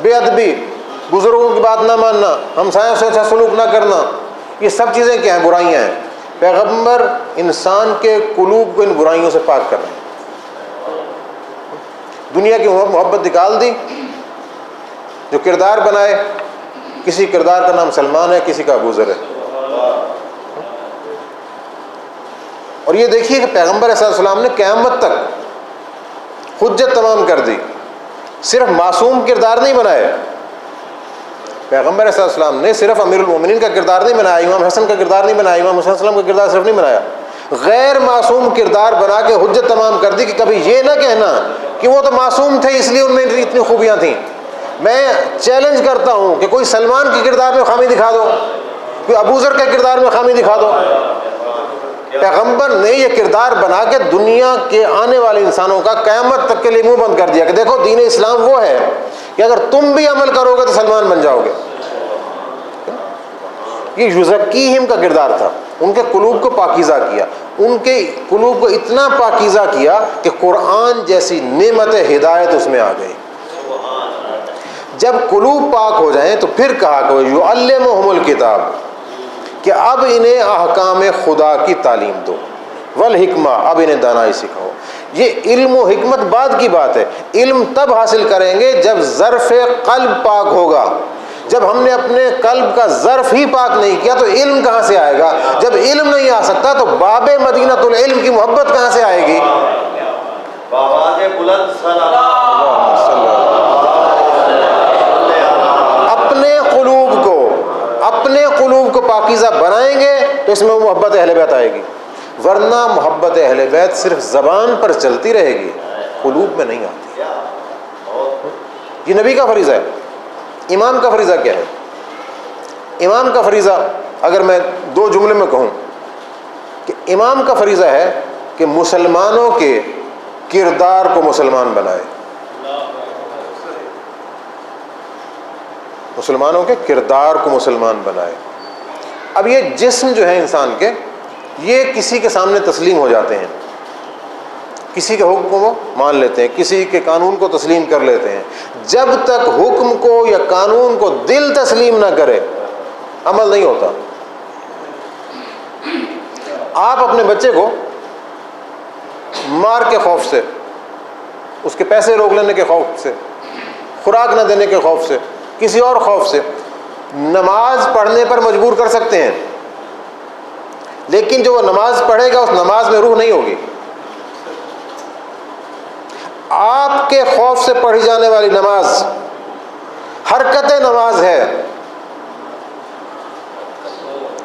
بے ادبی، بزرگوں کی بات نہ ماننا، ہمسایوں سے اچھا سلوک نہ کرنا، یہ سب چیزیں کیا ہیں؟ برائیاں ہیں۔ پیغمبر انسان کے قلوب کو ان برائیوں سے پاک کر رہے ہیں۔ دنیا کی محبت نکال دی، جو کردار بنائے، کسی کردار کا نام سلمان ہے، کسی کا ابو ذر ہے۔ اور یہ دیکھیے کہ پیغمبر صلی اللہ علیہ وسلم نے قیامت تک حجت تمام کر دی، صرف معصوم کردار نہیں بنائے۔ پیغمبر صلی اللہ علیہ وسلم نے صرف امیر المومنین کا کردار نہیں بنایا، امام حسن کا کردار نہیں بنایا، امام حسین علیہ السلام کا کردار صرف نہیں بنایا، غیر معصوم کردار بنا کے حجت تمام کر دی کہ کبھی یہ نہ کہنا کہ وہ تو معصوم تھے اس لیے ان میں اتنی خوبیاں تھیں۔ میں چیلنج کرتا ہوں کہ کوئی سلمان کے کردار میں خامی دکھا دو، کوئی ابو ذر کے کردار میں خامی دکھا دو۔ پیغمبر نے یہ کردار بنا کے دنیا کے آنے والے انسانوں کا قیامت تک کے لیے منہ بند کر دیا کہ دیکھو دین اسلام وہ ہے کہ اگر تم بھی عمل کرو گے تو سلمان بن جاؤ گے۔ یہ یزکیہم کا کردار تھا، ان کے قلوب کو پاکیزہ کیا، ان کے قلوب کو اتنا پاکیزہ کیا کہ قرآن جیسی نعمت ہدایت اس میں آ گئی۔ جب قلوب پاک ہو جائیں تو پھر کہا کہ یعلمہم الکتاب، کہ اب انہیں احکام خدا کی تعلیم دو، والحکمہ، اب انہیں دانائی سکھاؤ۔ یہ علم و حکمت بعد کی بات ہے، علم تب حاصل کریں گے جب ظرف قلب پاک ہوگا۔ جب ہم نے اپنے قلب کا ظرف ہی پاک نہیں کیا تو علم کہاں سے آئے گا؟ جب علم نہیں آ سکتا تو باب مدینۃ العلم کی محبت کہاں سے آئے گی؟ اپنے قلوب کو پاکیزہ بنائیں گے تو اس میں محبت اہل بیت آئے گی، ورنہ محبت اہل بیت صرف زبان پر چلتی رہے گی، قلوب میں نہیں آتی۔ یہ نبی کا فریضہ ہے۔ امام کا فریضہ کیا ہے؟ امام کا فریضہ اگر میں دو جملے میں کہوں کہ امام کا فریضہ ہے کہ مسلمانوں کے کردار کو مسلمان بنائے، مسلمانوں کے کردار کو مسلمان بنائے۔ اب یہ جسم جو ہے انسان کے، یہ کسی کے سامنے تسلیم ہو جاتے ہیں، کسی کے حکم کو مان لیتے ہیں، کسی کے قانون کو تسلیم کر لیتے ہیں۔ جب تک حکم کو یا قانون کو دل تسلیم نہ کرے عمل نہیں ہوتا۔ آپ اپنے بچے کو مار کے خوف سے، اس کے پیسے روک لینے کے خوف سے، خوراک نہ دینے کے خوف سے، کسی اور خوف سے نماز پڑھنے پر مجبور کر سکتے ہیں، لیکن جو وہ نماز پڑھے گا اس نماز میں روح نہیں ہوگی۔ آپ کے خوف سے پڑھی جانے والی نماز حرکت نماز ہے،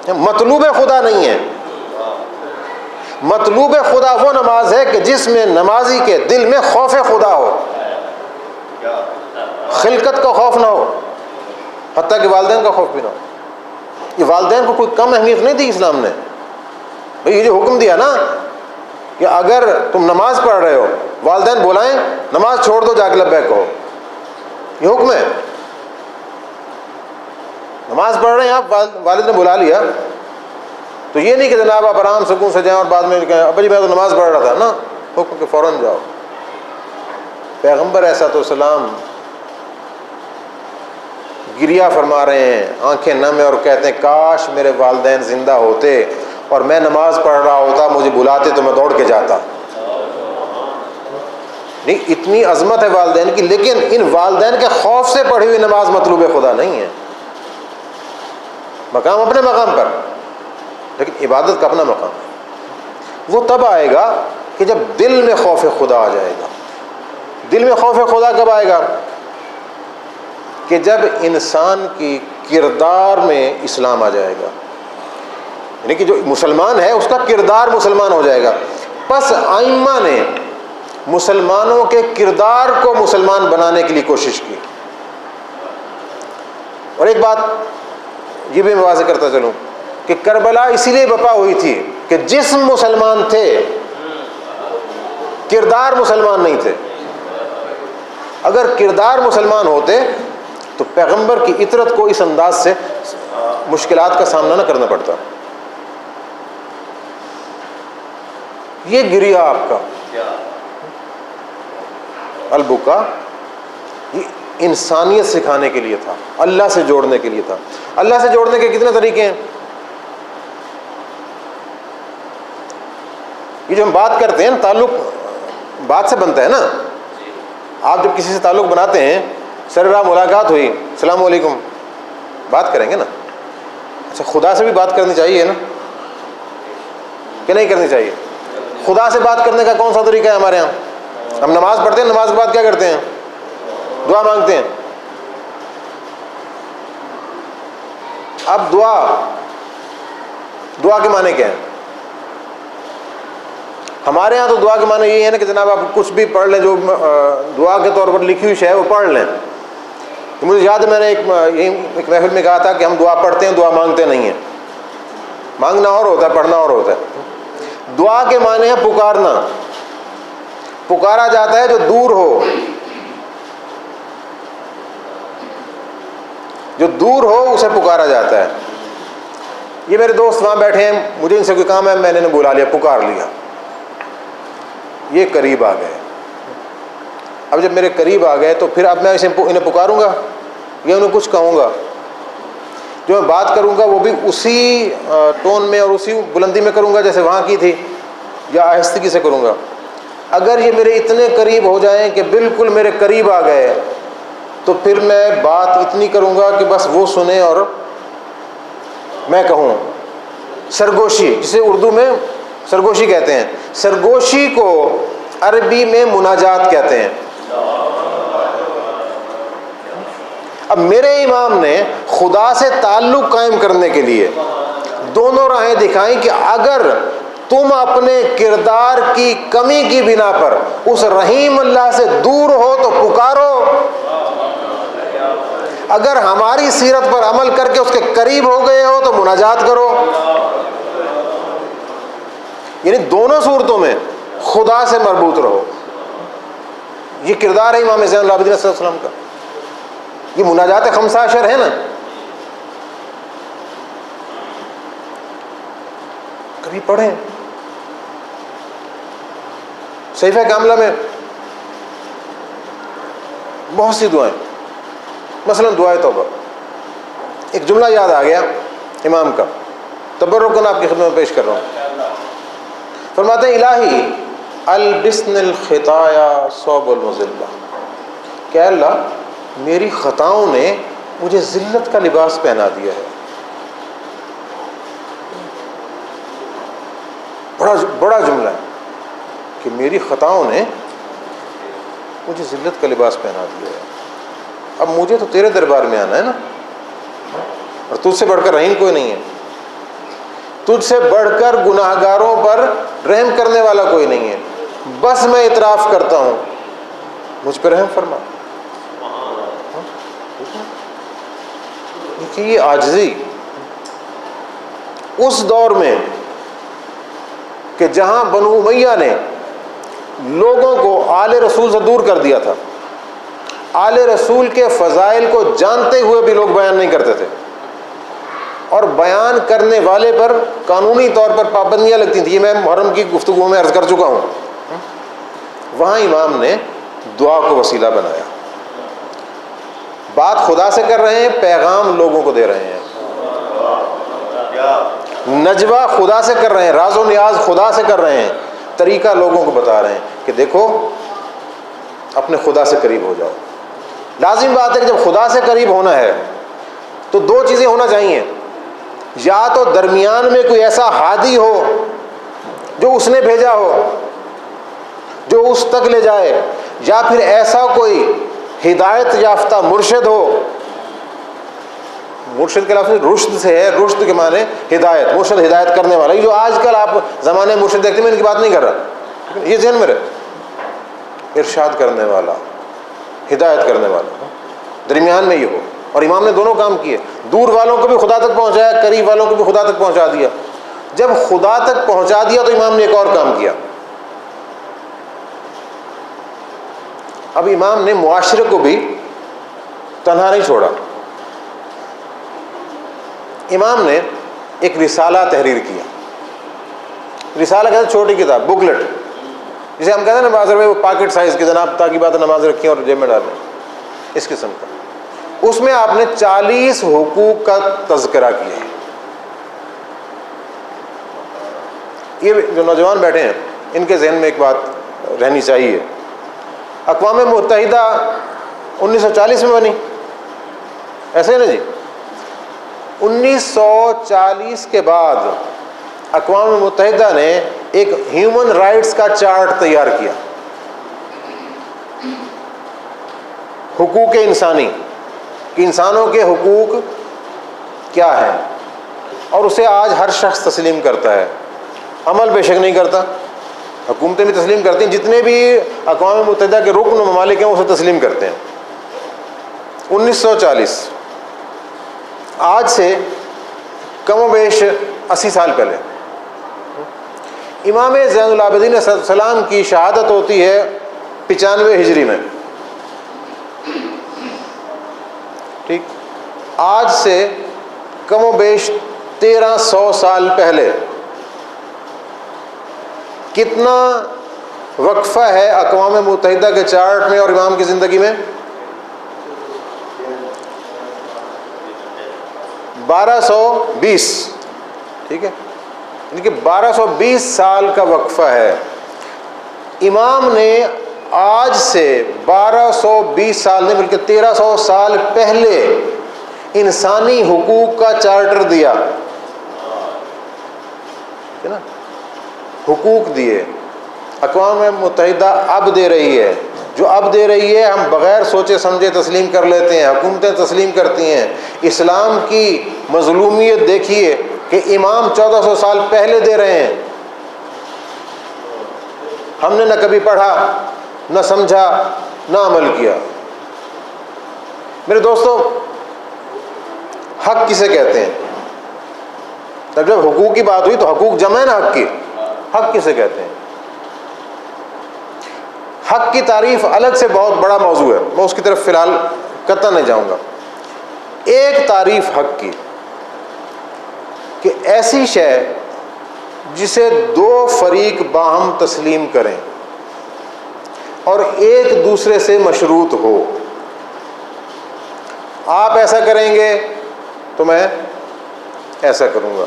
مطلوب خدا نہیں ہے۔ مطلوب خدا وہ نماز ہے کہ جس میں نمازی کے دل میں خوف خدا ہو، خلقت کا خوف نہ ہو، حتیٰ کہ والدین کا خوف بھی نہ ہو۔ یہ والدین کو کوئی کم اہمیت نہیں دی اسلام نے۔ بھئی یہ جو حکم دیا نا کہ اگر تم نماز پڑھ رہے ہو، والدین بلائیں نماز چھوڑ دو، جا کے لبیک کہو، یہ حکم ہے۔ نماز پڑھ رہے ہیں آپ، والد نے بلا لیا تو یہ نہیں کہ جناب آپ آرام سکون سے جائیں اور بعد میں کہیں ابا جی میں تو نماز پڑھ رہا تھا نا، حکم کہ فوراً جاؤ۔ پیغمبر السلام گریہ فرما رہے ہیں، آنکھیں نم ہیں، اور کہتے ہیں کاش میرے والدین زندہ ہوتے اور میں نماز پڑھ رہا ہوتا، مجھے بلاتے تو میں دوڑ کے جاتا۔ نہیں، اتنی عظمت ہے والدین کی، لیکن ان والدین کے خوف سے پڑھی ہوئی نماز مطلوب خدا نہیں ہے۔ مقام اپنے مقام پر، لیکن عبادت کا اپنا مقام ہے۔ وہ تب آئے گا کہ جب دل میں خوف خدا آ جائے گا۔ دل میں خوف خدا کب آئے گا؟ کہ جب انسان کی کردار میں اسلام آ جائے گا، یعنی کہ جو مسلمان ہے اس کا کردار مسلمان ہو جائے گا۔ پس ائمہ نے مسلمانوں کے کردار کو مسلمان بنانے کے لیے کوشش کی۔ اور ایک بات یہ بھی میں واضح کرتا چلوں کہ کربلا اسی لیے بپا ہوئی تھی کہ جسم مسلمان تھے، کردار مسلمان نہیں تھے۔ اگر کردار مسلمان ہوتے تو پیغمبر کی اطرت کو اس انداز سے مشکلات کا سامنا نہ کرنا پڑتا۔ یہ گریہ آپ کا البکا یہ انسانیت سکھانے کے لیے تھا، اللہ سے جوڑنے کے لیے تھا۔ اللہ سے جوڑنے کے کتنے طریقے ہیں؟ یہ جو ہم بات کرتے ہیں تعلق بات سے بنتا ہے نا۔ آپ جب کسی سے تعلق بناتے ہیں، سر ملاقات ہوئی، السلام علیکم، بات کریں گے نا۔ اچھا خدا سے بھی بات کرنی چاہیے نا کہ نہیں کرنی چاہیے؟ خدا سے بات کرنے کا کون سا طریقہ ہے ہمارے یہاں؟ ہم نماز پڑھتے ہیں، نماز کے بعد کیا کرتے ہیں؟ دعا مانگتے ہیں۔ اب دعا کے معنی کیا ہے؟ ہمارے ہاں تو دعا کے معنی یہ ہے نا کہ جناب آپ کچھ بھی پڑھ لیں، جو دعا کے طور پر لکھی ہوئی شے ہے وہ پڑھ لیں۔ مجھے یاد ہے میں نے ایک محفل میں کہا تھا کہ ہم دعا پڑھتے ہیں، دعا مانگتے نہیں ہیں۔ مانگنا اور ہوتا ہے، پڑھنا اور ہوتا ہے۔ دعا کے معنی ہے پکارنا، پکارا جاتا ہے جو دور ہو، جو دور ہو اسے پکارا جاتا ہے۔ یہ میرے دوست وہاں بیٹھے ہیں، مجھے ان سے کوئی کام ہے، میں نے بلا لیا، پکار لیا، یہ قریب آ گئے۔ اب جب میرے قریب آ گئے تو پھر اب میں انہیں پکاروں گا یا انہیں کچھ کہوں گا؟ جو میں بات کروں گا وہ بھی اسی ٹون میں اور اسی بلندی میں کروں گا جیسے وہاں کی تھی، یا آہستگی سے کروں گا؟ اگر یہ میرے اتنے قریب ہو جائیں کہ بالکل میرے قریب آ گئے تو پھر میں بات اتنی کروں گا کہ بس وہ سنیں اور میں کہوں۔ سرگوشی، جسے اردو میں سرگوشی کہتے ہیں، سرگوشی کو عربی میں مناجات کہتے ہیں۔ اب میرے امام نے خدا سے تعلق قائم کرنے کے لیے دونوں راہیں دکھائیں کہ اگر تم اپنے کردار کی کمی کی بنا پر اس رحیم اللہ سے دور ہو تو پکارو، اگر ہماری سیرت پر عمل کر کے اس کے قریب ہو گئے ہو تو مناجات کرو۔ یعنی دونوں صورتوں میں خدا سے مربوط رہو۔ یہ کردار ہے امام زین العابدین صلی اللہ علیہ وسلم کا۔ یہ مناجات خمسہ عشر ہے نا۔ کبھی پڑھیں صحیفہ کاملہ میں بہت سی دعائیں، مثلا دعائے توبہ۔ ایک جملہ یاد آ گیا امام کا، تبرکن آپ کی خدمت میں پیش کر رہا ہوں۔ فرماتے ہیں الہی البسن الخطایا ثوب المذلہ، کہ اللہ میری خطاؤں نے مجھے ذلت کا لباس پہنا دیا ہے۔ بڑا جملہ ہے کہ میری خطاؤں نے مجھے ذلت کا لباس پہنا دیا ہے۔ اب مجھے تو تیرے دربار میں آنا ہے نا، اور تجھ سے بڑھ کر رحیم کوئی نہیں ہے۔ تجھ سے بڑھ کر گناہگاروں پر رحم کرنے والا کوئی نہیں ہے، بس میں اعتراف کرتا ہوں، مجھ پہ رحم فرما۔ یہ عاجزی اس دور میں کہ جہاں بنو امیہ نے لوگوں کو آل رسول سے دور کر دیا تھا، آل رسول کے فضائل کو جانتے ہوئے بھی لوگ بیان نہیں کرتے تھے، اور بیان کرنے والے پر قانونی طور پر پابندیاں لگتی تھیں۔ یہ میں محرم کی گفتگو میں عرض کر چکا ہوں۔ وہاں امام نے دعا کو وسیلہ بنایا، بات خدا سے کر رہے ہیں، پیغام لوگوں کو دے رہے ہیں، نجوہ خدا سے کر رہے ہیں، راز و نیاز خدا سے کر رہے ہیں، طریقہ لوگوں کو بتا رہے ہیں کہ دیکھو اپنے خدا سے قریب ہو جاؤ۔ لازم بات ہے کہ جب خدا سے قریب ہونا ہے تو دو چیزیں ہونا چاہیے، یا تو درمیان میں کوئی ایسا ہادی ہو جو اس نے بھیجا ہو جو اس تک لے جائے، یا پھر ایسا کوئی ہدایت یافتہ مرشد ہو۔ مرشد کے لفظ رشد سے ہے، رشد کے معنی ہدایت، مرشد ہدایت کرنے والا۔ یہ جو آج کل آپ زمانے میں مرشد دیکھتے ہیں، میں ان کی بات نہیں کر رہا، یہ ذہن میں رہے، ارشاد کرنے والا، ہدایت کرنے والا، درمیان میں یہ ہو۔ اور امام نے دونوں کام کیے، دور والوں کو بھی خدا تک پہنچایا، قریب والوں کو بھی خدا تک پہنچا دیا۔ جب خدا تک پہنچا دیا تو امام نے ایک اور کام کیا، اب امام نے معاشرے کو بھی تنہا نہیں چھوڑا، امام نے ایک رسالہ تحریر کیا۔ رسالہ کہتے ہیں چھوٹی کتاب، بکلٹ، جسے ہم کہتے ہیں نا بازار میں وہ پاکٹ سائز کی، جناب تاکہ بات نماز رکھیں اور جیب میں ڈالیں، اس قسم کا۔ اس میں آپ نے 40 حقوق کا تذکرہ کیا۔ یہ جو نوجوان بیٹھے ہیں ان کے ذہن میں ایک بات رہنی چاہیے، اقوام متحدہ 1940 میں بنی، ایسے ہے نا جی؟ 1940 کے بعد اقوام متحدہ نے ایک ہیومن رائٹس کا چارٹ تیار کیا، حقوق انسانی، کہ انسانوں کے حقوق کیا ہیں، اور اسے آج ہر شخص تسلیم کرتا ہے، عمل بے شک نہیں کرتا، حکومتیں بھی تسلیم کرتی ہیں، جتنے بھی اقوام متحدہ کے رکن ممالک ہیں اسے تسلیم کرتے ہیں۔ 1940 آج سے کم و بیش 80 سال پہلے امام زین العابدین علیہ السلام کی شہادت ہوتی ہے 95 ہجری میں، ٹھیک، آج سے کم و بیش 1300 سال پہلے کتنا وقفہ ہے اقوام متحدہ کے چارٹ میں اور امام کی زندگی میں؟ 1220، ٹھیک ہے، یعنی کہ 1220 سال کا وقفہ ہے۔ امام نے آج سے 1220 سال نہیں بلکہ 1300 سال پہلے انسانی حقوق کا چارٹر دیا، ہے نا، حقوق دیے۔ اقوام متحدہ اب دے رہی ہے، جو اب دے رہی ہے ہم بغیر سوچے سمجھے تسلیم کر لیتے ہیں، حکومتیں تسلیم کرتی ہیں۔ اسلام کی مظلومیت دیکھیے کہ امام 1400 سال پہلے دے رہے ہیں، ہم نے نہ کبھی پڑھا، نہ سمجھا، نہ عمل کیا۔ میرے دوستو، حق کسے کہتے ہیں؟ تب جب حقوق کی بات ہوئی تو حقوق جمع ہے نا حق کی، حق کسے کہتے ہیں؟ حق کی تعریف الگ سے بہت بڑا موضوع ہے، میں اس کی طرف فی الحال قطعا نہیں جاؤں گا۔ ایک تعریف حق کی کہ ایسی شے جسے دو فریق باہم تسلیم کریں اور ایک دوسرے سے مشروط ہو، آپ ایسا کریں گے تو میں ایسا کروں گا،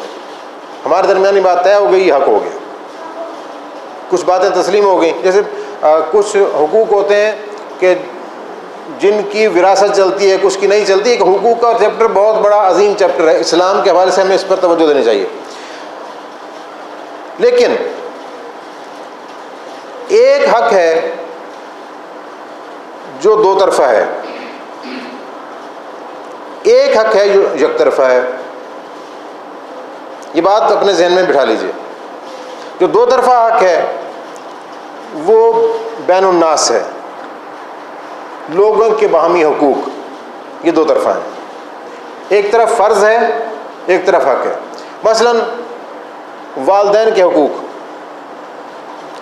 ہمارے درمیانی بات طے ہو گئی، یہ حق ہو گیا، کچھ باتیں تسلیم ہو گئیں۔ جیسے کچھ حقوق ہوتے ہیں کہ جن کی وراثت چلتی ہے، کچھ کی نہیں چلتی۔ ایک حقوق کا چیپٹر بہت بڑا عظیم چیپٹر ہے، اسلام کے حوالے سے ہمیں اس پر توجہ دینی چاہیے۔ لیکن ایک حق ہے جو دو طرفہ ہے، ایک حق ہے جو یک طرفہ ہے۔ یہ بات اپنے ذہن میں بٹھا لیجئے. جو دو طرفہ حق ہے وہ بین الناس ہے، لوگوں کے باہمی حقوق، یہ دو طرفہ ہیں. ایک طرف فرض ہے، ایک طرف حق ہے. مثلا والدین کے حقوق،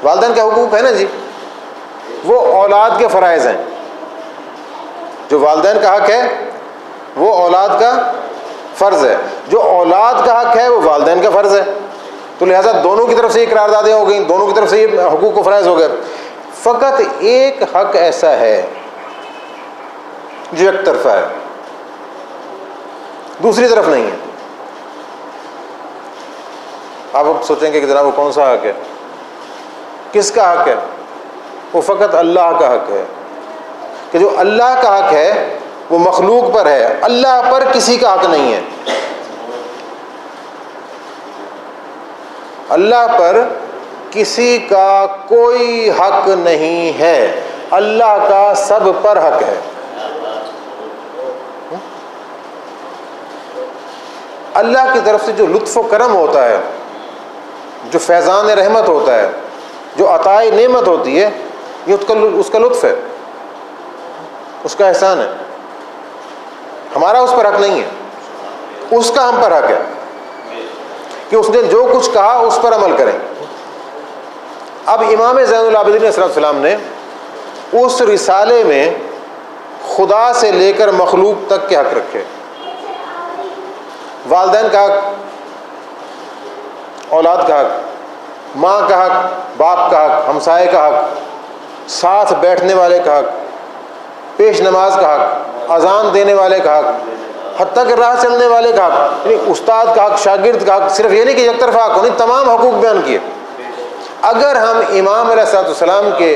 والدین کے حقوق ہے نا جی، وہ اولاد کے فرائض ہیں. جو والدین کا حق ہے وہ اولاد کا فرض ہے، جو اولاد کا حق ہے وہ والدین کا فرض ہے. تو لہٰذا دونوں کی طرف سے یہ قراردادیں ہو گئیں، دونوں کی طرف سے یہ حقوق و فرائض ہو گئے. فقط ایک حق ایسا ہے جو ایک طرفہ ہے، دوسری طرف نہیں ہے. آپ اب سوچیں گے کہ جناب وہ کون سا حق ہے؟ کس کا حق ہے؟ وہ فقط اللہ کا حق ہے. کہ جو اللہ کا حق ہے وہ مخلوق پر ہے، اللہ پر کسی کا حق نہیں ہے. اللہ پر کسی کا کوئی حق نہیں ہے، اللہ کا سب پر حق ہے. اللہ کی طرف سے جو لطف و کرم ہوتا ہے، جو فیضان رحمت ہوتا ہے، جو عطائے نعمت ہوتی ہے، یہ اس کا لطف ہے، اس کا احسان ہے. ہمارا اس پر حق نہیں ہے، اس کا ہم پر حق ہے کہ اس نے جو کچھ کہا اس پر عمل کریں. اب امام زین العابدین علیہ السلام نے اس رسالے میں خدا سے لے کر مخلوق تک کے حق رکھے. والدین کا حق، اولاد کا حق، ماں کا حق، باپ کا حق، ہمسائے کا حق، ساتھ بیٹھنے والے کا حق، پیش نماز کا حق، اذان دینے والے کا حق، حتیٰ کہ راہ چلنے والے کا حق، یعنی استاد کا حق، شاگرد کا حق. صرف یہ نہیں کہ یک طرفہ حق نہیں، تمام حقوق بیان کیے. اگر ہم امام علیہ السلام کے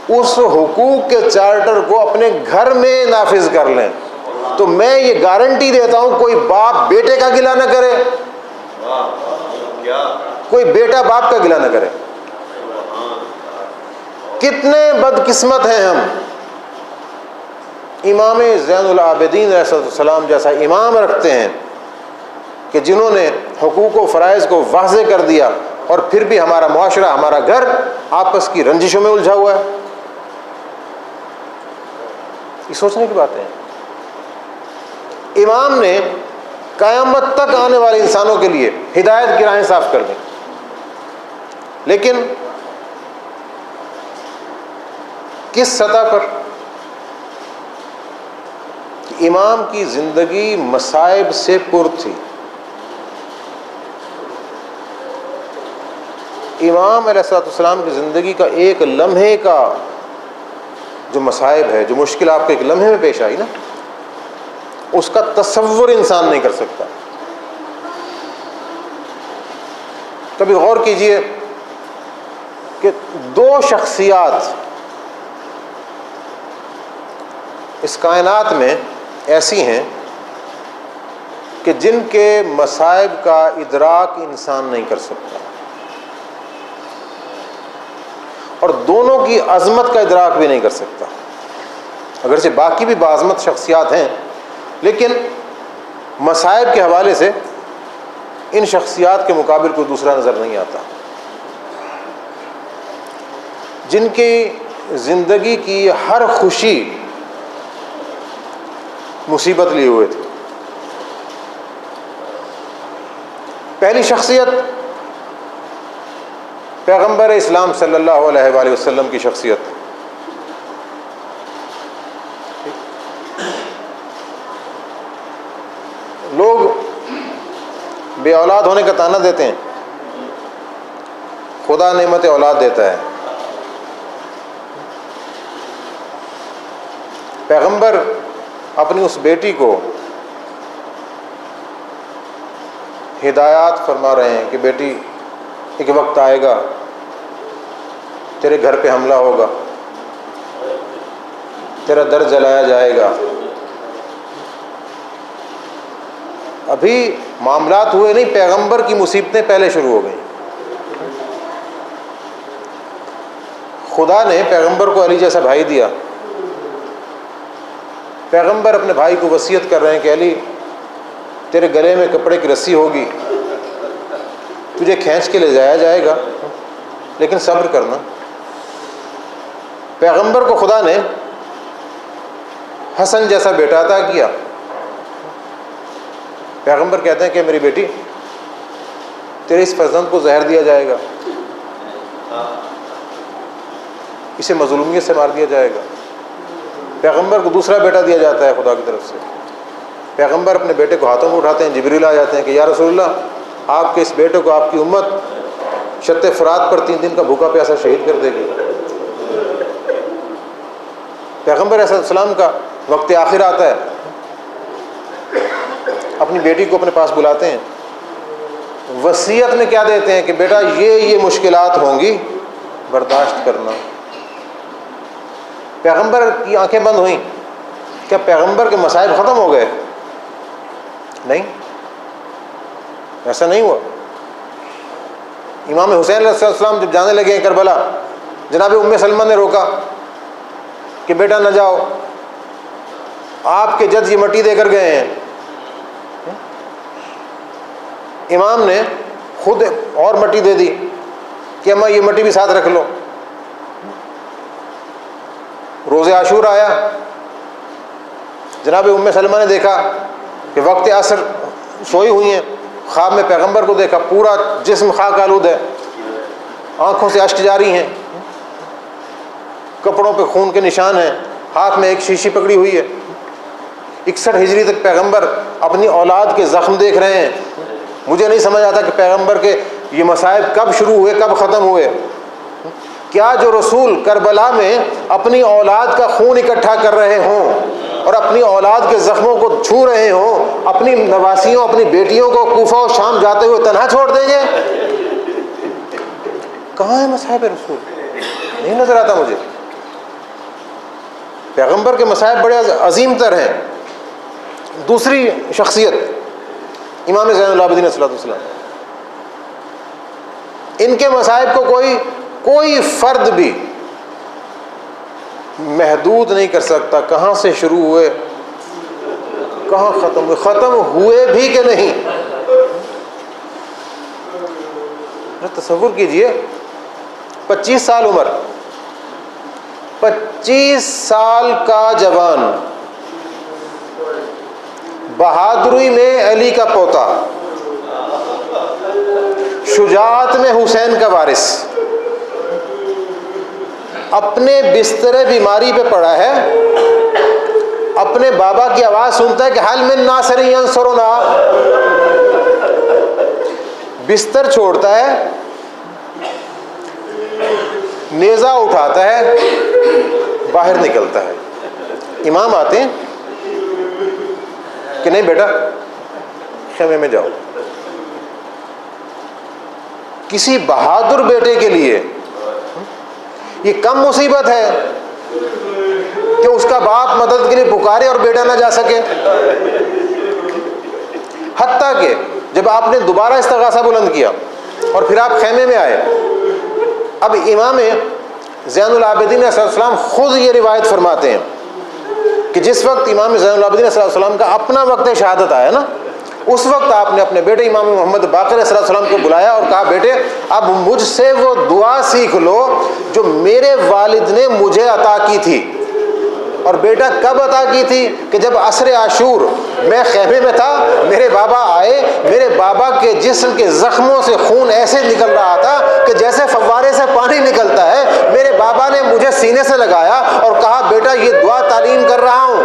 اس حقوق کے چارٹر کو اپنے گھر میں نافذ کر لیں تو میں یہ گارنٹی دیتا ہوں کوئی باپ بیٹے کا گلہ نہ کرے، کوئی بیٹا باپ کا گلہ نہ کرے. کتنے بدقسمت ہیں ہم، امام زین العابدین علیہ السلام جیسا امام رکھتے ہیں کہ جنہوں نے حقوق و فرائض کو واضح کر دیا، اور پھر بھی ہمارا معاشرہ، ہمارا گھر آپس کی رنجشوں میں الجھا ہوا ہے. یہ سوچنے کی باتیں ہیں. امام نے قیامت تک آنے والے انسانوں کے لیے ہدایت کی راہیں صاف کر دیں، لیکن کس سطح پر؟ امام کی زندگی مصائب سے پر تھی. امام علیہ السلام کی زندگی کا ایک لمحے کا جو مصائب ہے، جو مشکل آپ کے ایک لمحے میں پیش آئی نا، اس کا تصور انسان نہیں کر سکتا. کبھی غور کیجئے کہ دو شخصیات اس کائنات میں ایسی ہیں کہ جن کے مصائب کا ادراک انسان نہیں کر سکتا، اور دونوں کی عظمت کا ادراک بھی نہیں کر سکتا. اگرچہ باقی بھی باعظمت شخصیات ہیں، لیکن مصائب کے حوالے سے ان شخصیات کے مقابل کوئی دوسرا نظر نہیں آتا. جن کی زندگی کی ہر خوشی مصیبت لیے ہوئے تھے. پہلی شخصیت پیغمبر اسلام صلی اللہ علیہ وآلہ وسلم کی شخصیت. لوگ بے اولاد ہونے کا طعنہ دیتے ہیں، خدا نعمت اولاد دیتا ہے. پیغمبر اپنی اس بیٹی کو ہدایات فرما رہے ہیں کہ بیٹی ایک وقت آئے گا تیرے گھر پہ حملہ ہوگا، تیرا در جلایا جائے گا. ابھی معاملات ہوئے نہیں، پیغمبر کی مصیبتیں پہلے شروع ہو گئیں. خدا نے پیغمبر کو علی جیسا بھائی دیا. پیغمبر اپنے بھائی کو وصیت کر رہے ہیں کہ علی تیرے گلے میں کپڑے کی رسی ہوگی، تجھے کھینچ کے لے جایا جائے گا، لیکن صبر کرنا۔ پیغمبر کو خدا نے حسن جیسا بیٹا عطا کیا۔ پیغمبر کہتے ہیں کہ میری بیٹی تیرے اس فرزند کو زہر دیا جائے گا، اسے مظلومیت سے مار دیا جائے گا۔ پیغمبر کو دوسرا بیٹا دیا جاتا ہے خدا کی طرف سے۔ پیغمبر اپنے بیٹے کو ہاتھوں میں اٹھاتے ہیں، جبریل آ جاتے ہیں کہ یا رسول اللہ، آپ کے اس بیٹے کو آپ کی امت شط فرات پر 3 دن کا بھوکا پیاسا شہید کر دے گی۔ پیغمبر علیہ السلام کا وقت آخر آتا ہے، اپنی بیٹی کو اپنے پاس بلاتے ہیں، وصیت میں کیا دیتے ہیں کہ بیٹا یہ مشکلات ہوں گی، برداشت کرنا۔ پیغمبر کی آنکھیں بند ہوئیں، کیا پیغمبر کے مصائب ختم ہو گئے؟ نہیں، ایسا نہیں ہوا۔ امام حسین علیہ السلام جب جانے لگے ہیں کربلا، جناب ام سلمہ نے روکا کہ بیٹا نہ جاؤ، آپ کے جد یہ مٹی دے کر گئے ہیں۔ امام نے خود اور مٹی دے دی کہ اماں یہ مٹی بھی ساتھ رکھ لو۔ روز عاشور آیا، جناب ام سلمہ نے دیکھا کہ وقت عصر سوئی ہوئی ہیں، خواب میں پیغمبر کو دیکھا، پورا جسم خاک آلود ہے، آنکھوں سے اشک جاری ہیں، کپڑوں پہ خون کے نشان ہیں، ہاتھ میں ایک شیشی پکڑی ہوئی ہے۔ 61 ہجری تک پیغمبر اپنی اولاد کے زخم دیکھ رہے ہیں۔ مجھے نہیں سمجھ آتا کہ پیغمبر کے یہ مصائب کب شروع ہوئے، کب ختم ہوئے۔ کیا جو رسول کربلا میں اپنی اولاد کا خون اکٹھا کر رہے ہوں اور اپنی اولاد کے زخموں کو چھو رہے ہوں، اپنی نواسیوں، اپنی بیٹیوں کو کوفہ و شام جاتے ہوئے تنہا چھوڑ دیں گے؟ کہاں ہے مصائب رسول؟ نہیں نظر آتا مجھے۔ پیغمبر کے مصائب بڑے عظیم تر ہیں۔ دوسری شخصیت امام زین العابدین صلی اللہ علیہ وسلم، ان کے مصائب کو کوئی فرد بھی محدود نہیں کر سکتا، کہاں سے شروع ہوئے کہاں ختم ہوئے، ختم ہوئے بھی کہ نہیں۔ تصور کیجئے 25 سال عمر، 25 سال کا جوان، بہادری میں علی کا پوتا، شجاعت میں حسین کا وارث، اپنے بستر بیماری پہ پڑا ہے، اپنے بابا کی آواز سنتا ہے کہ حل من ناصر ینصرنا، بستر چھوڑتا ہے، نیزہ اٹھاتا ہے، باہر نکلتا ہے۔ امام آتے ہیں کہ نہیں بیٹا خیمے میں جاؤ۔ کسی بہادر بیٹے کے لیے یہ کم مصیبت ہے کہ اس کا باپ مدد کے لیے پکارے اور بیٹا نہ جا سکے۔ حتیٰ کہ جب آپ نے دوبارہ استغاثہ بلند کیا اور پھر آپ خیمے میں آئے، اب امام زین العابدین علیہ السلام خود یہ روایت فرماتے ہیں کہ جس وقت امام زین العابدین علیہ السلام کا اپنا وقت شہادت آیا نا، اس وقت آپ نے اپنے بیٹے امام محمد باقر علیہ السلام کو بلایا اور کہا بیٹے اب مجھ سے وہ دعا سیکھ لو جو میرے والد نے مجھے عطا کی تھی۔ اور بیٹا کب عطا کی تھی؟ کہ جب عصر عاشور میں خیمے میں تھا، میرے بابا آئے، میرے بابا کے جسم کے زخموں سے خون ایسے نکل رہا تھا کہ جیسے فوارے سے پانی نکلتا ہے۔ میرے بابا نے مجھے سینے سے لگایا اور کہا بیٹا یہ دعا تعلیم کر رہا ہوں۔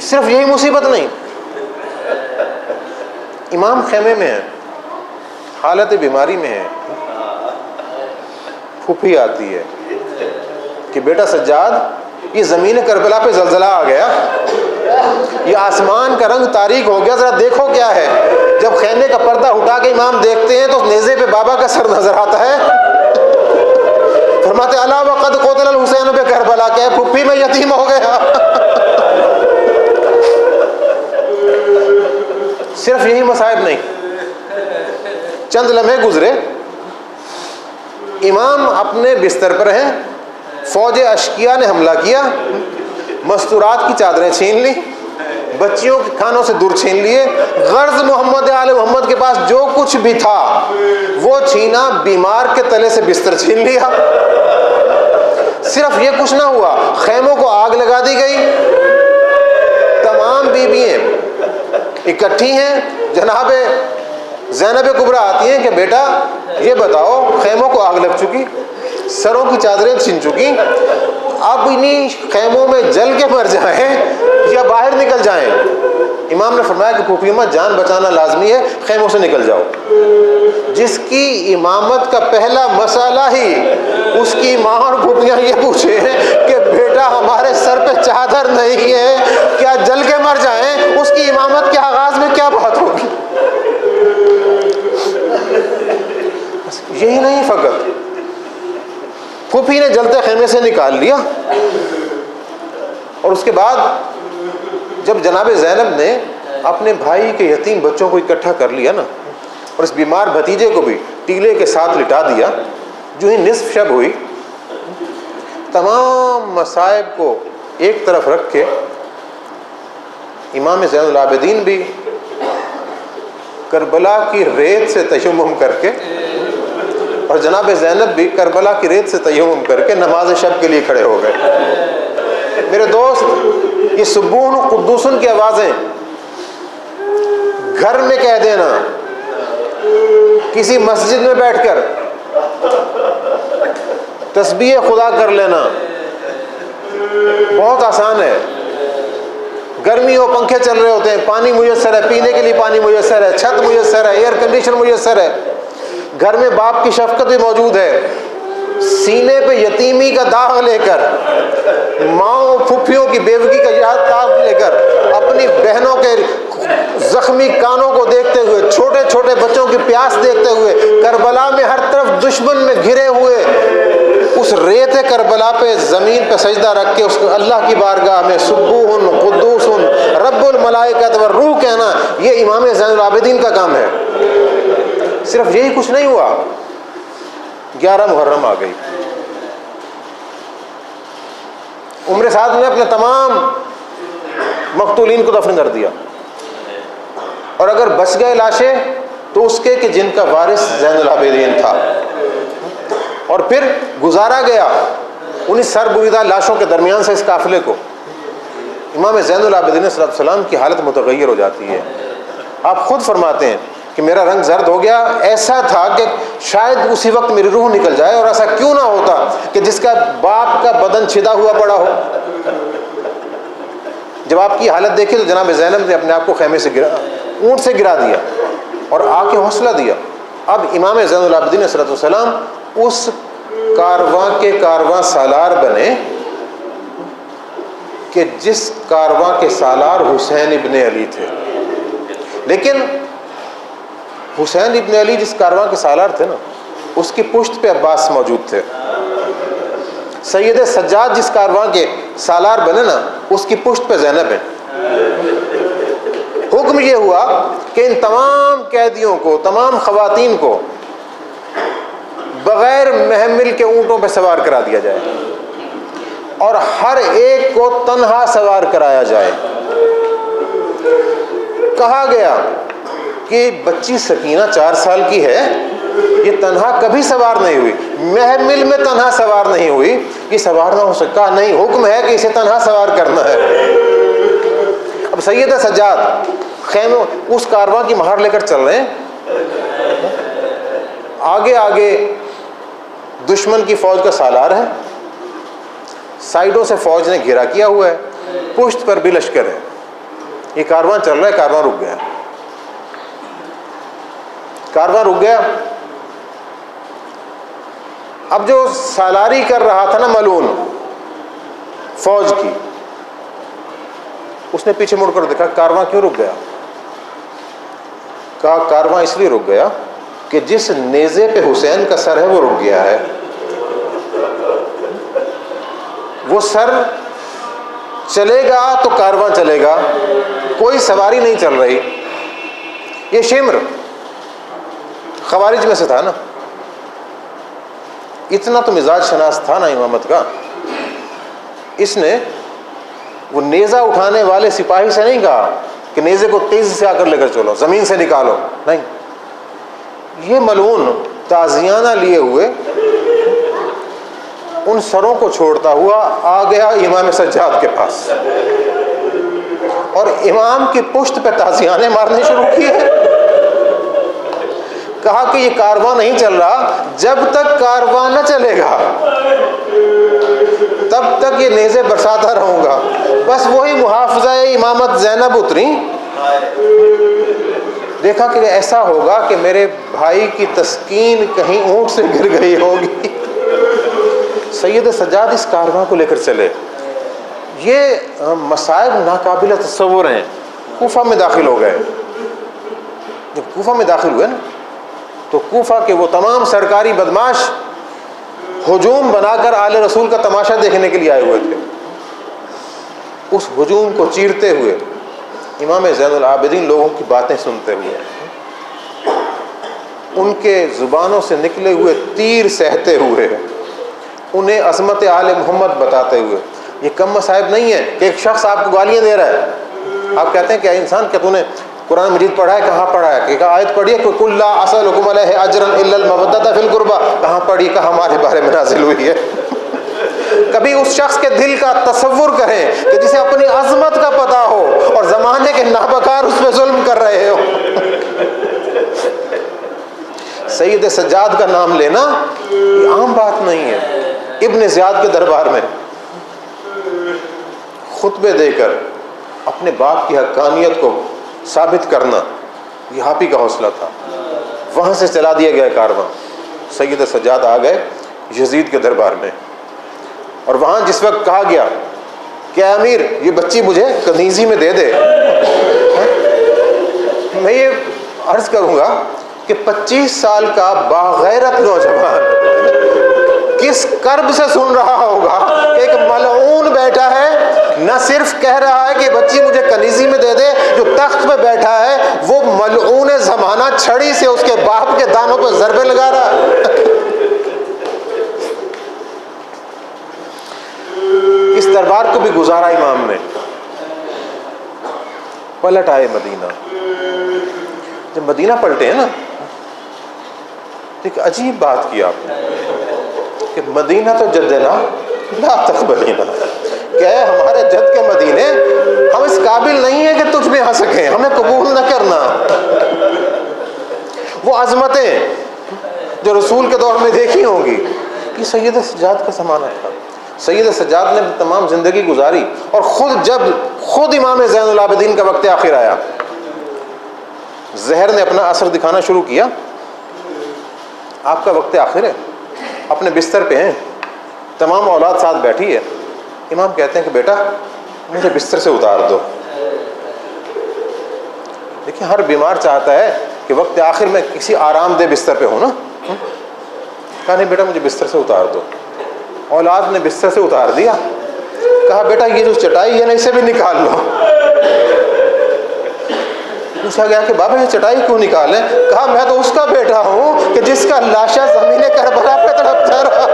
صرف یہی مصیبت نہیں، امام خیمے میں ہے، حالت بیماری میں ہے، پھوپھی آتی ہے کہ بیٹا سجاد یہ زمین کربلا پہ زلزلہ آ گیا، یہ آسمان کا رنگ تاریک ہو گیا، ذرا دیکھو کیا ہے۔ جب خیمے کا پردہ اٹھا کے امام دیکھتے ہیں تو نیزے پہ بابا کا سر نظر آتا ہے۔ فرماتے الا وقد قتل الحسین بکربلا، کہ پھوپھی میں یتیم ہو گیا۔ صرف یہی مصائب نہیں، چند لمحے گزرے، امام اپنے بستر پر ہیں، فوج اشقیاء نے حملہ کیا، مستورات کی چادریں چھین لی، بچیوں کے کھانوں سے دور چھین لیے، غرض محمد آل محمد کے پاس جو کچھ بھی تھا وہ چھینا، بیمار کے تلے سے بستر چھین لیا۔ صرف یہ کچھ نہ ہوا، خیموں کو آگ لگا دی گئی، تمام بیوییں اکٹھی ہیں، جناب زینب کبریٰ آتی ہیں کہ بیٹا یہ بتاؤ، خیموں کو آگ لگ چکی، سروں کی چادریں چھن چکی، اب انہیں خیموں میں جل کے مر جائیں یا باہر نکل جائیں؟ امام نے فرمایا کہ پھوپھی اماں جان بچانا لازمی ہے، خیموں سے نکل جاؤ۔ جس کی امامت کا پہلا مسئلہ ہی اس کی ماں اور پھوپھیاں یہ پوچھے کہ بیٹا ہمارے سر پہ چادر نہیں ہے، کیا جل کے مر جائیں؟ اس کی امامت کے آغاز میں کیا بات ہوگی؟ یہی نہیں، فقط پھوپھی نے جلتے خیمے سے نکال لیا، اور اس کے بعد جب جناب زینب نے اپنے بھائی کے یتیم بچوں کو اکٹھا کر لیا نا، اور اس بیمار بھتیجے کو بھی ٹیلے کے ساتھ لٹا دیا، جو ہی نصف شب ہوئی، تمام مصائب کو ایک طرف رکھ کے امام زین العابدین بھی کربلا کی ریت سے تیمم کر کے، اور جناب زینب بھی کربلا کی ریت سے تیمم کر کے نماز شب کے لیے کھڑے ہو گئے۔ میرے دوست، یہ سبون قدوسن کی آوازیں گھر میں کہہ دینا، کسی مسجد میں بیٹھ کر تسبیح خدا کر لینا بہت آسان ہے۔ گرمی ہو، پنکھے چل رہے ہوتے ہیں، پانی میسر ہے، پینے کے لیے پانی میسر ہے، چھت میسر ہے، ایئر کنڈیشن میسر ہے، گھر میں باپ کی شفقت بھی موجود ہے، سینے پہ یتیمی کا داغ لے کر، ماؤں پھپھیوں کی بیوگی کا یاد داغ لے کر، اپنی بہنوں کے زخمی کانوں کو دیکھتے ہوئے، چھوٹے چھوٹے بچوں کی پیاس دیکھتے ہوئے، کربلا میں ہر طرف دشمن میں گھرے ہوئے اس ریت کربلا پہ زمین پہ سجدہ رکھ کے اس کو اللہ کی بارگاہ میں سبوح قدوس رب الملائکۃ والروح کہنا، یہ امام زین العابدین کا کام ہے۔ صرف یہی کچھ نہیں ہوا، 11 محرم آ گئی، عمر سعد نے اپنے تمام مقتولین کو دفن کر دیا، اور اگر بچ گئے لاشیں تو اس کے کہ جن کا وارث زین العابدین تھا، اور پھر گزارا گیا انہیں سر بریدہ لاشوں کے درمیان سے اس قافلے کو۔ امام زین العابدین صلی اللہ علیہ وسلم کی حالت متغیر ہو جاتی ہے، آپ خود فرماتے ہیں کہ میرا رنگ زرد ہو گیا، ایسا تھا کہ شاید اسی وقت میری روح نکل جائے، اور ایسا کیوں نہ ہوتا کہ جس کا باپ کا بدن چھدا ہوا پڑا ہو۔ جب آپ کی حالت دیکھی تو جناب زینب نے اپنے آپ کو خیمے سے گرا، اونٹ سے گرا دیا اور آ کے حوصلہ دیا۔ اب امام زین العابدین صلی اللہ علیہ وسلم اس کارواں کے کارواں سالار بنے کہ جس کارواں کے سالار حسین ابن علی تھے، لیکن حسین ابن علی جس کارواں کے سالار تھے نا، اس کی پشت پہ عباس موجود تھے۔ سید سجاد جس کارواں کے سالار بنے نا، اس کی پشت پہ زینب ہے۔ حکم یہ ہوا کہ ان تمام قیدیوں کو، تمام خواتین کو بغیر محمل کے اونٹوں پہ سوار کرا دیا جائے، اور ہر ایک کو تنہا سوار کرایا جائے۔ کہا گیا کہ بچی سکینہ 4 سال کی ہے، یہ تنہا کبھی سوار نہیں ہوئی، محمل میں تنہا سوار نہیں ہوئی، یہ سوار نہ ہو سکا، نہیں، حکم ہے کہ اسے تنہا سوار کرنا ہے۔ اب سید سجاد خیموں اس کارواں کی مہار لے کر چل رہے ہیں، آگے آگے دشمن کی فوج کا سالار ہے، سائڈوں سے فوج نے گھیرا کیا ہوا ہے، پشت پر بھی لشکر ہے، یہ کارواں چل رہا ہے، کارواں رک گیا، کارواں رک گیا۔ اب جو سالاری کر رہا تھا نا ملعون فوج کی، اس نے پیچھے مڑ کر دیکھا کارواں کیوں رک گیا؟ کہا کارواں اس لیے رک گیا کہ جس نیزے پہ حسین کا سر ہے وہ رک گیا ہے، وہ سر چلے گا تو کارواں چلے گا، کوئی سواری نہیں چل رہی۔ یہ شمر خوارج میں سے تھا نا، اتنا تو مزاج شناس تھا نا امامت کا، اس نے وہ نیزہ اٹھانے والے سپاہی سے نہیں کہا کہ نیزے کو تیزی سے آ کر لے کر چلو، زمین سے نکالو، نہیں، یہ ملعون تازیانہ لیے ہوئے ان سروں کو چھوڑتا ہوا آ گیا امام سجاد کے پاس، اور امام کی پشت پہ تازیانے مارنے شروع کیے۔ کہا کہ یہ کارواں نہیں چل رہا، جب تک کارواں نہ چلے گا تب تک یہ نیزے برساتا رہوں گا۔ بس وہی محافظہ امامت زینب اتری، دیکھا کہ ایسا ہوگا کہ میرے بھائی کی تسکین کہیں اونٹ سے گر گئی ہوگی، سید سجاد اس کارواں کو لے کر چلے۔ یہ مصائب ناقابل تصور ہیں۔ کوفہ میں داخل ہو گئے، جب کوفہ میں داخل ہوئے نا تو کوفہ کے وہ تمام سرکاری بدماش ہجوم بنا کر آل رسول کا تماشا دیکھنے کے لیے آئے ہوئے تھے۔ اس ہجوم کو چیرتے ہوئے امام زین العابدین لوگوں کی باتیں سنتے ہوئے، ان کے زبانوں سے نکلے ہوئے تیر سہتے ہوئے، انہیں عظمت آل محمد بتاتے ہوئے۔ یہ کم مصائب نہیں ہے کہ ایک شخص آپ کو گالیاں دے رہا ہے، آپ کہتے ہیں کہ اے انسان کیا تو نے قرآن مجید پڑھا ہے؟ کہاں پڑھا ہے؟ کہ آیت پڑھی ہے کہ قُلْ لَا أَسْأَلُكُمْ عَلَيْهِ أَجْرًا إِلَّا الْمَوَدَّةَ فِي الْقُرْبَى، کہاں پڑھی؟ کہ ہمارے بارے میں نازل ہوئی ہے۔ کبھی اس شخص کے دل کا تصور کریں کہ جسے اپنی عظمت کا پتہ ہو اور زمانے کے نابکار اس پہ ظلم کر رہے ہو۔ سید سجاد کا نام لینا یہ عام بات نہیں ہے۔ ابن زیاد کے دربار میں خطبے دے کر اپنے باپ کی حقانیت کو ثابت کرنا یہ آپ ہی کا حوصلہ تھا۔ وہاں سے چلا دیا گیا کارواں، سید سجاد آ گئے یزید کے دربار میں، اور وہاں جس وقت کہا گیا کہ امیر یہ بچی مجھے کنیزی میں دے دے، میں یہ عرض کروں گا کہ 25 سال کا باغیرت نوجوان کس کرب سے سن رہا ہوگا کہ ایک ملعون بیٹھا ہے، نہ صرف کہہ رہا ہے کہ بچی مجھے کنیزی میں دے دے، جو تخت پہ بیٹھا ہے وہ ملعون زمانہ چھڑی سے اس کے باپ کے دانوں پہ ضربے لگا رہا ہے۔ اس دربار کو بھی گزارا امام نے، پلٹ آئے مدینہ۔ جب مدینہ پلٹے ہیں نا، ایک عجیب بات کی آپ نے کہ مدینہ تو جدنا لا تقبلینا، کہ ہمارے جد کے مدینے ہم اس قابل نہیں ہیں کہ تجھ میں آ سکیں، ہمیں قبول نہ کرنا۔ وہ عظمتیں جو رسول کے دور میں دیکھی ہوں گی، یہ سید سجاد کا زمانہ تھا۔ سید سجاد نے تمام زندگی گزاری، اور خود امام زین العابدین کا وقت آخر آیا، زہر نے اپنا اثر دکھانا شروع کیا۔ آپ کا وقت آخر ہے، اپنے بستر پہ ہیں، تمام اولاد ساتھ بیٹھی ہے، امام کہتے ہیں کہ بیٹا مجھے بستر سے اتار دو۔ دیکھیں ہر بیمار چاہتا ہے کہ وقت آخر میں کسی آرام دہ بستر پہ ہوں نا، کہا نہیں بیٹا مجھے بستر سے اتار دو۔ اولاد نے بستر سے اتار دیا، کہا بیٹا یہ جو چٹائی ہے نا اسے بھی نکال لو۔ پوچھا گیا کہ بابا یہ چٹائی کیوں نکالیں؟ کہا میں تو اس کا بیٹا ہوں کہ جس کا لاشا زمین کربلا پہ تڑپتا رہا۔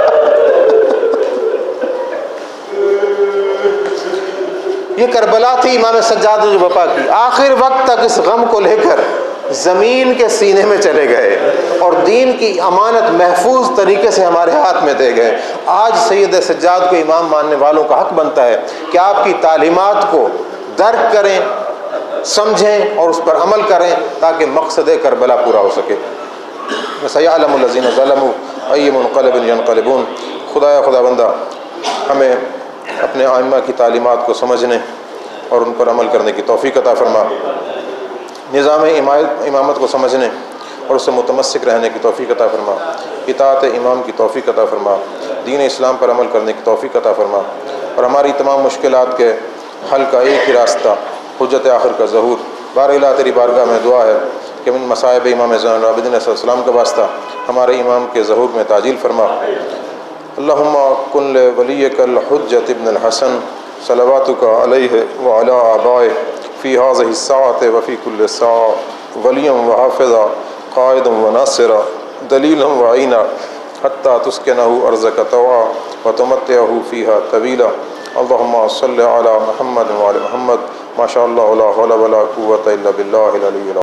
یہ کربلا تھی امام سجاد نے جو وفا کی، آخر وقت تک اس غم کو لے کر زمین کے سینے میں چلے گئے اور دین کی امانت محفوظ طریقے سے ہمارے ہاتھ میں دے گئے۔ آج سید سجاد کو امام ماننے والوں کا حق بنتا ہے کہ آپ کی تعلیمات کو درک کریں، سمجھیں اور اس پر عمل کریں تاکہ مقصد کربلا پورا ہو سکے۔ سیعلم الذین ظلموا ای منقلب ینقلبون۔ خدا بندہ ہمیں اپنے ائمہ کی تعلیمات کو سمجھنے اور ان پر عمل کرنے کی توفیق عطا فرما، نظام امامت کو سمجھنے اور اس سے متمسک رہنے کی توفیق عطا فرما، اطاعت امام کی توفیق عطا فرما، دین اسلام پر عمل کرنے کی توفیق عطا فرما، اور ہماری تمام مشکلات کے حل کا ایک ہی راستہ حجت آخر کا ظہور۔ بار الہ تیری بارگاہ میں دعا ہے کہ من مصائب امام زین العابدین علیہ السلام کا واسطہ ہمارے امام کے ظہور میں تعجیل فرما۔ اللہم کن لولیک الحجۃ ابن الحسن صلواتک علیہ وعلی آبائہ فی هذه الساعة وفی کل ساعة ولیا وحافظا قائدا وناصرا دلیلا وعینا حتی تسکنہ ارضک طوعا وتمتعہ فیہا طویلا اللہم صلی علی محمد وعلی محمد ما شاء اللہ لا حول ولا قوة الا باللہ العلی العظیم.